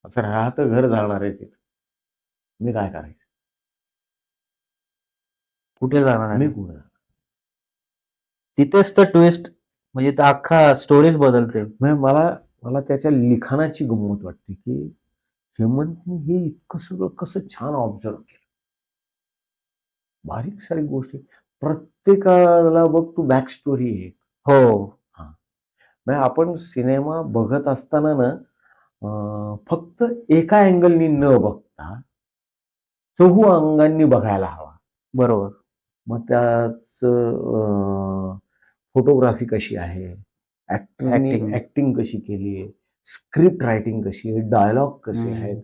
असं राहतं घर जाणार आहे तिथं. मी काय करायचं? कुठे जाणार मी आहे? कुठं? तिथेच तर ट्विस्ट, म्हणजे तर अख्खा स्टोरीज बदलते. म्हणजे मला त्याच्या लिखाणाची गंमत वाटते की हेमंतने हे इतकं सगळं कसं छान ऑब्झर्व केलं. बारीक सारीक गोष्टी प्रत्येकाला बघ, तू बॅक स्टोरी आहे. हो, म्हणजे आपण सिनेमा बघत असताना ना फक्त एका अँगलनी न बघता चहू अंगांनी बघायला हवा. बरोबर. मग त्याच फोटोग्राफी कशी आहे, ऍक्टरनी Acting. ऍक्टिंग कशी केली आहे, स्क्रिप्ट रायटिंग कशी आहे, डायलॉग कसे आहेत,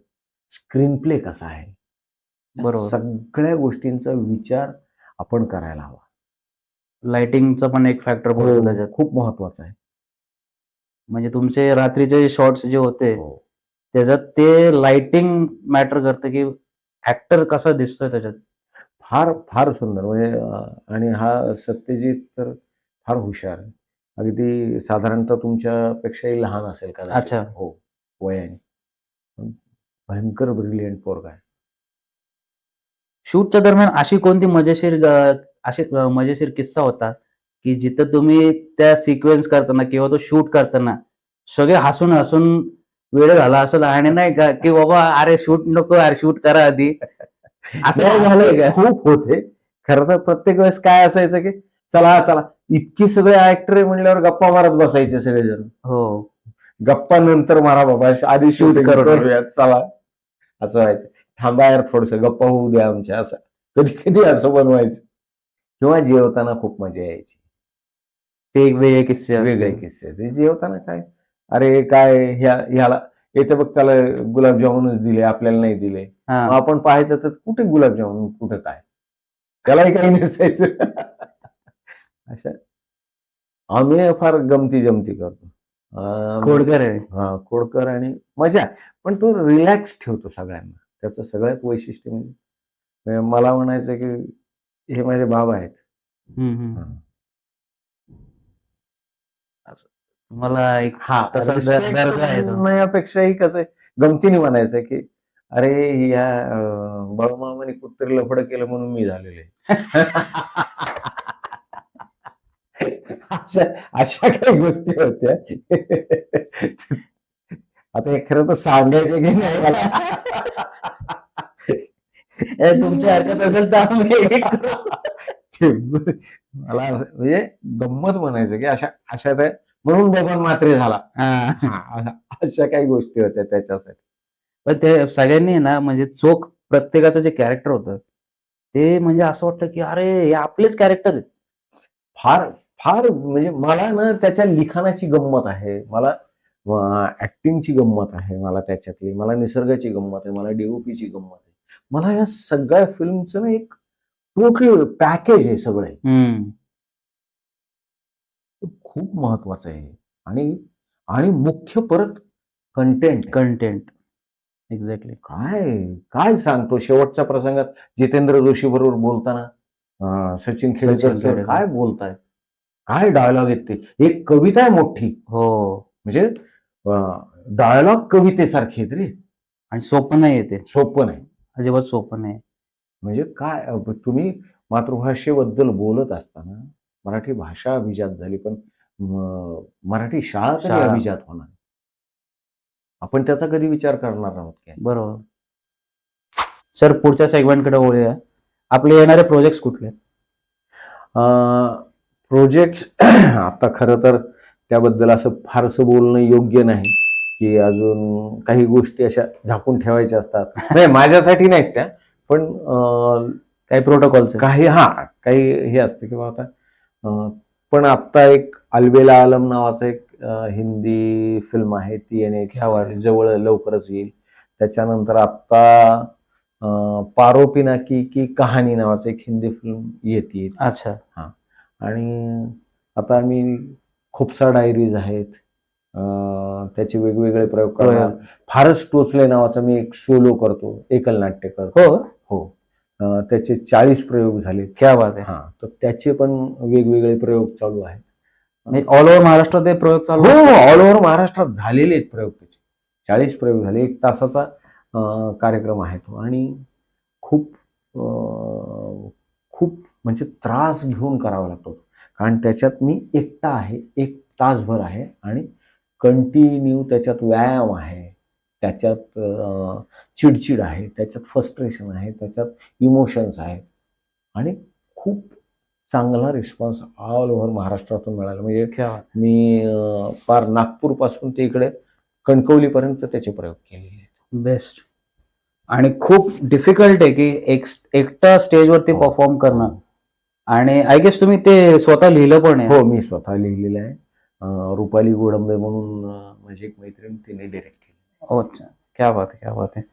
स्क्रीन प्ले कसा आहे, या बरोबर. सगळ्या गोष्टींचा विचार आपण करायला हवा. लाइटिंगचा पण एक फॅक्टर पडतो त्याच्यात. खूप महत्वाचा आहे. म्हणजे तुमचे रात्रीचे शॉट्स जे होते, हो. त्याच्यात ते लाइटिंग मॅटर करतं की ऍक्टर कसा दिसतोय त्याच्यात. फार फार सुंदर. म्हणजे आणि हा सत्यजित तर फार हुशार आहे. अगदी साधारणतः तुमच्यापेक्षाही लहान असेल कदाचित. अच्छा. हो, वयाने. पण भयंकर ब्रिलियंट पोरगा आहे. शूटच्या दरम्यान अशी कोणती मजेशीर किस्सा होता की जिथं तुम्ही त्या सिक्वेन्स करताना किंवा तो शूट करताना सगळे हसून हसून वेळ झाला असेल आणि नाही का की बाबा अरे शूट नको, अरे शूट करा आधी, असं नाही, झालंय का? खूप होते. खरं तर प्रत्येक वेळेस काय असायचं की चला चला, इतकी सगळे ऍक्टर म्हणल्यावर गप्पा मारत बसायचे सगळेजण. हो, गप्पा नंतर मारा बाबा, आधी शूट करूया. करूया चला, असं व्हायचं. थांबा यार, थोडस गप्पा होऊ द्या आमच्या, असं कधी कधी असं बनवायचं. किंवा जेवताना खूप मजा यायची. ते एक वेगळे किस्से वेगळे असते. किस्से. ते जेवताना काय, अरे काय ह्याला येते बघ, त्याला गुलाबजामुनच दिले, आपल्याला नाही दिले. मग हा, आपण पाहायचं तर कुठे गुलाबजामुन, कुठं काय, त्यालाही काही नसायचं. अशा आम्ही फार गमती जमती करतो. खोडकर आहे. हा, खोडकर आणि मजा. पण तो रिलॅक्स ठेवतो सगळ्यांना. त्याचं सगळ्यात वैशिष्ट्य म्हणजे मला म्हणायचं की हे माझे बाबा आहेत. हम्म. हा. मला एक हा, तसा रिस्पेक्ट दर्जा आहे तो. म्हणण्यापेक्षाही कसं आहे, गमतीने म्हणायचं की अरे या बाळूमामाने कुठतरी लफडं केलं म्हणून मी झालेलो आहे. अशा अशा काही गोष्टी होत्या. आता हे खरं तर सांगायचं की नाही मला. तुमची हरकत असेल तर आम्ही edit करू. मला म्हणजे गंमत म्हणायचं की अशा अशा त्या म्हणून बबन मात्रे झाला. हा. अशा काही गोष्टी होत्या त्याच्यासाठी. पण ते सगळ्यांनी ना म्हणजे चोख प्रत्येकाचं जे कॅरेक्टर होतं ते म्हणजे असं वाटतं की अरे हे आपलेच कॅरेक्टर आहेत. फार फार म्हणजे मला ना त्याच्या लिखाणाची गंमत आहे, मला ऍक्टिंगची गंमत आहे, मला त्याच्यातली, मला निसर्गाची गंमत आहे, मला डीओपीची गंमत आहे. मला या सगळ्या फिल्मचं ना एक टोटल पॅकेज आहे सगळं. खूप महत्वाचं आहे. आणि आणि मुख्य परत कंटेंट एक्झॅक्टली. काय काय सांगतो शेवटच्या प्रसंगात जितेंद्र जोशी बरोबर बोलताना सचिन खेडेकर सर खेडेकर. काय बोलतायत, काय डायलॉग आहेत ते. एक कविता आहे मोठी, हो. म्हणजे डायलॉग कवितेसारखे आहेत रे. आणि सोपं नाही येते, सोपं नाही, अजिबात सोपं नाही. म्हणजे काय तुम्ही मातृभाषेबद्दल बोलत असताना मराठी भाषा अभिजात झाली, पण मराठी शाळा तरी अभिजात होणार. आपण त्याचा कधी विचार करणार आहोत काय? बरोबर. सर पुढच्या सेगमेंटकडे वळूया. आपले येणारे प्रोजेक्ट्स कुठले? प्रोजेक्ट आता खरं तर त्याबद्दल असं फारसं बोलणं योग्य नाही, की अजून काही गोष्टी अशा झाकून ठेवायच्या असतात. नाही, माझ्यासाठी नाहीत त्या, पण काही प्रोटोकॉलचे काही काही हे असतं किंवा आता पण आत्ता एक अलबेला आलम नावाचं एक हिंदी फिल्म आहे, ती येण्याची जवळ लवकरच येईल. त्याच्यानंतर आत्ता पारो पिनाकी की कहाणी नावाचं एक हिंदी फिल्म येते. अच्छा. हा, आणि आता आम्ही खुपसा डायरीज आहेत, त्याचे वेगवेगळे प्रयोग करणार. फारच टोचले नावाचा मी एक सोलो करतो, एकल नाट्य करतो. हो, त्याचे 40 प्रयोग झाले. क्या बात आहे. हा, तर त्याचे पण वेगवेगळे प्रयोग चालू आहेत. ऑल ओव्हर महाराष्ट्रात हे प्रयोग चालू? हो, ऑल ओव्हर महाराष्ट्रात झालेले आहेत प्रयोग त्याचे. 40 प्रयोग झाले. 1 तासाचा कार्यक्रम आहे तो. आणि खूप खूप म्हणजे त्रास घेऊन करावा लागतो, कारण त्याच्यात मी एकटा आहे, 1 तासभर आहे, आणि कंटिन्यू त्याच्यात व्यायाम आहे, त्याच्यात चिडचिड आहे, त्याच्यात फ्रस्ट्रेशन आहे, त्याच्यात इमोशन्स आहेत, आणि खूप चांगला रिस्पॉन्स ऑल ओव्हर महाराष्ट्रातून मिळाला. म्हणजे मी पार नागपूरपासून ते इकडे कणकवलीपर्यंत त्याचे प्रयोग केलेले आहेत. बेस्ट. आणि खूप डिफिकल्ट आहे की एकटा स्टेजवरती परफॉर्म करणं. आणि आय गेस तुम्ही ते स्वतः लिहिलं पण आहे? हो, मी स्वतः लिहिलेलं आहे. रुपाली गोडंबे म्हणून माझी एक मैत्रीण, तिने डायरेक्ट केलं. अच्छा, क्या बात आहे, क्या बात आहे.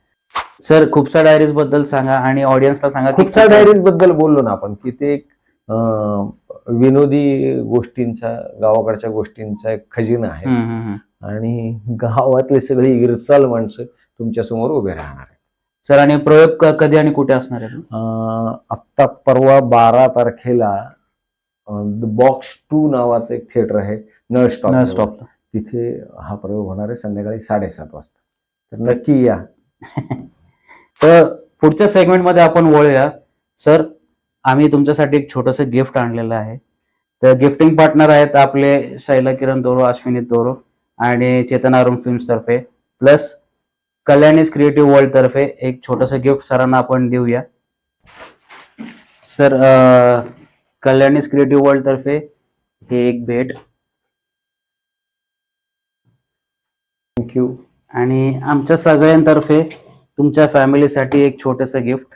सर खुपसा डायरीज बद्दल सांगा आणि ऑडियन्सला सांगा. खुपसा डायरीज बद्दल बोललो ना आपण, की ते एक विनोदी गोष्टींचा, गावाकडच्या गोष्टींचा एक खजिना आहे, आणि गावातले सगळी इरसाल माणसं तुमच्या समोर उभे राहणार आहेत. सर, आणि प्रयोग कधी आणि कुठे असणार आहे? आत्ता परवा 12 तारखेला बॉक्स 2 नावाचं एक थिएटर आहे नळ स्टॉप, तिथे हा प्रयोग होणार आहे संध्याकाळी 7:30 वाजता. तर नक्की या. तर पुढच्या सेगमेंटमध्ये आपण वळूया. सर, आम्ही तुमच्यासाठी एक छोटंसं गिफ्ट आणलेलं आहे. तर गिफ्टिंग पार्टनर आहेत आपले शैला किरण दोरो, अश्विनी दोरो आणि चेतन अरुण फिल्म्स तर्फे, प्लस कल्याणीज क्रिएटिव्ह वर्ल्ड तर्फे एक छोटंसं गिफ्ट सरांना आपण देऊया. सर, कल्याणीज क्रिएटिव्ह वर्ल्ड तर्फे हे एक भेट. थँक्यू. आणि आमच्या सगळ्यांतर्फे तुमच्या फॅमिलीसाठी एक छोटंसं गिफ्ट.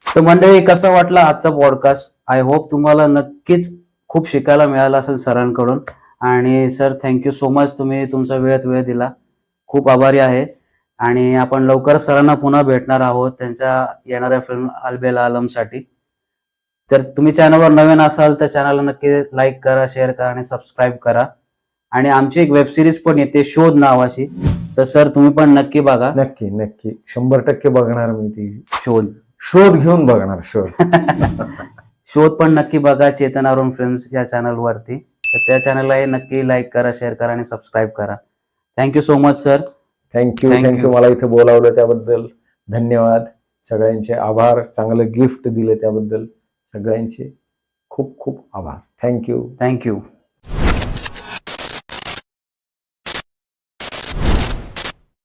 तर मंडळी, कसा वाटला आजचा पॉडकास्ट? आय होप तुम्हाला नक्कीच खूप शिकायला मिळालं असेल सरांकडून. आणि सर, थँक्यू सो मच, तुम्ही तुमचा वेळ दिला. खूप आभारी आहे. आणि आपण लवकरच सरांना पुन्हा भेटणार आहोत त्यांच्या येणाऱ्या फिल्म अलबेला आलमसाठी. तर तुम्ही चॅनलवर नवीन असाल तर चॅनलला नक्की लाईक करा, शेअर करा आणि सबस्क्राईब करा. आणि आमची एक वेब सिरीज पण येते शोध नावाची, तर सर तुम्ही पण नक्की बघा. नक्की नक्की 100% बघणार मी ती. शोध घेऊन बघणार शोध. शोध पण नक्की बघा चेतन अरुण फिल्म्स या चॅनलवरती. तर त्या चॅनलला नक्की लाईक करा, शेअर करा आणि सबस्क्राईब करा. Thank you so much sir. Thank you मला इथे बोलावलं त्याबद्दल धन्यवाद. सगळ्यांचे आभार. चांगलं गिफ्ट दिलं त्याबद्दल सगळ्यांचे खूप खूप आभार. थँक्यू.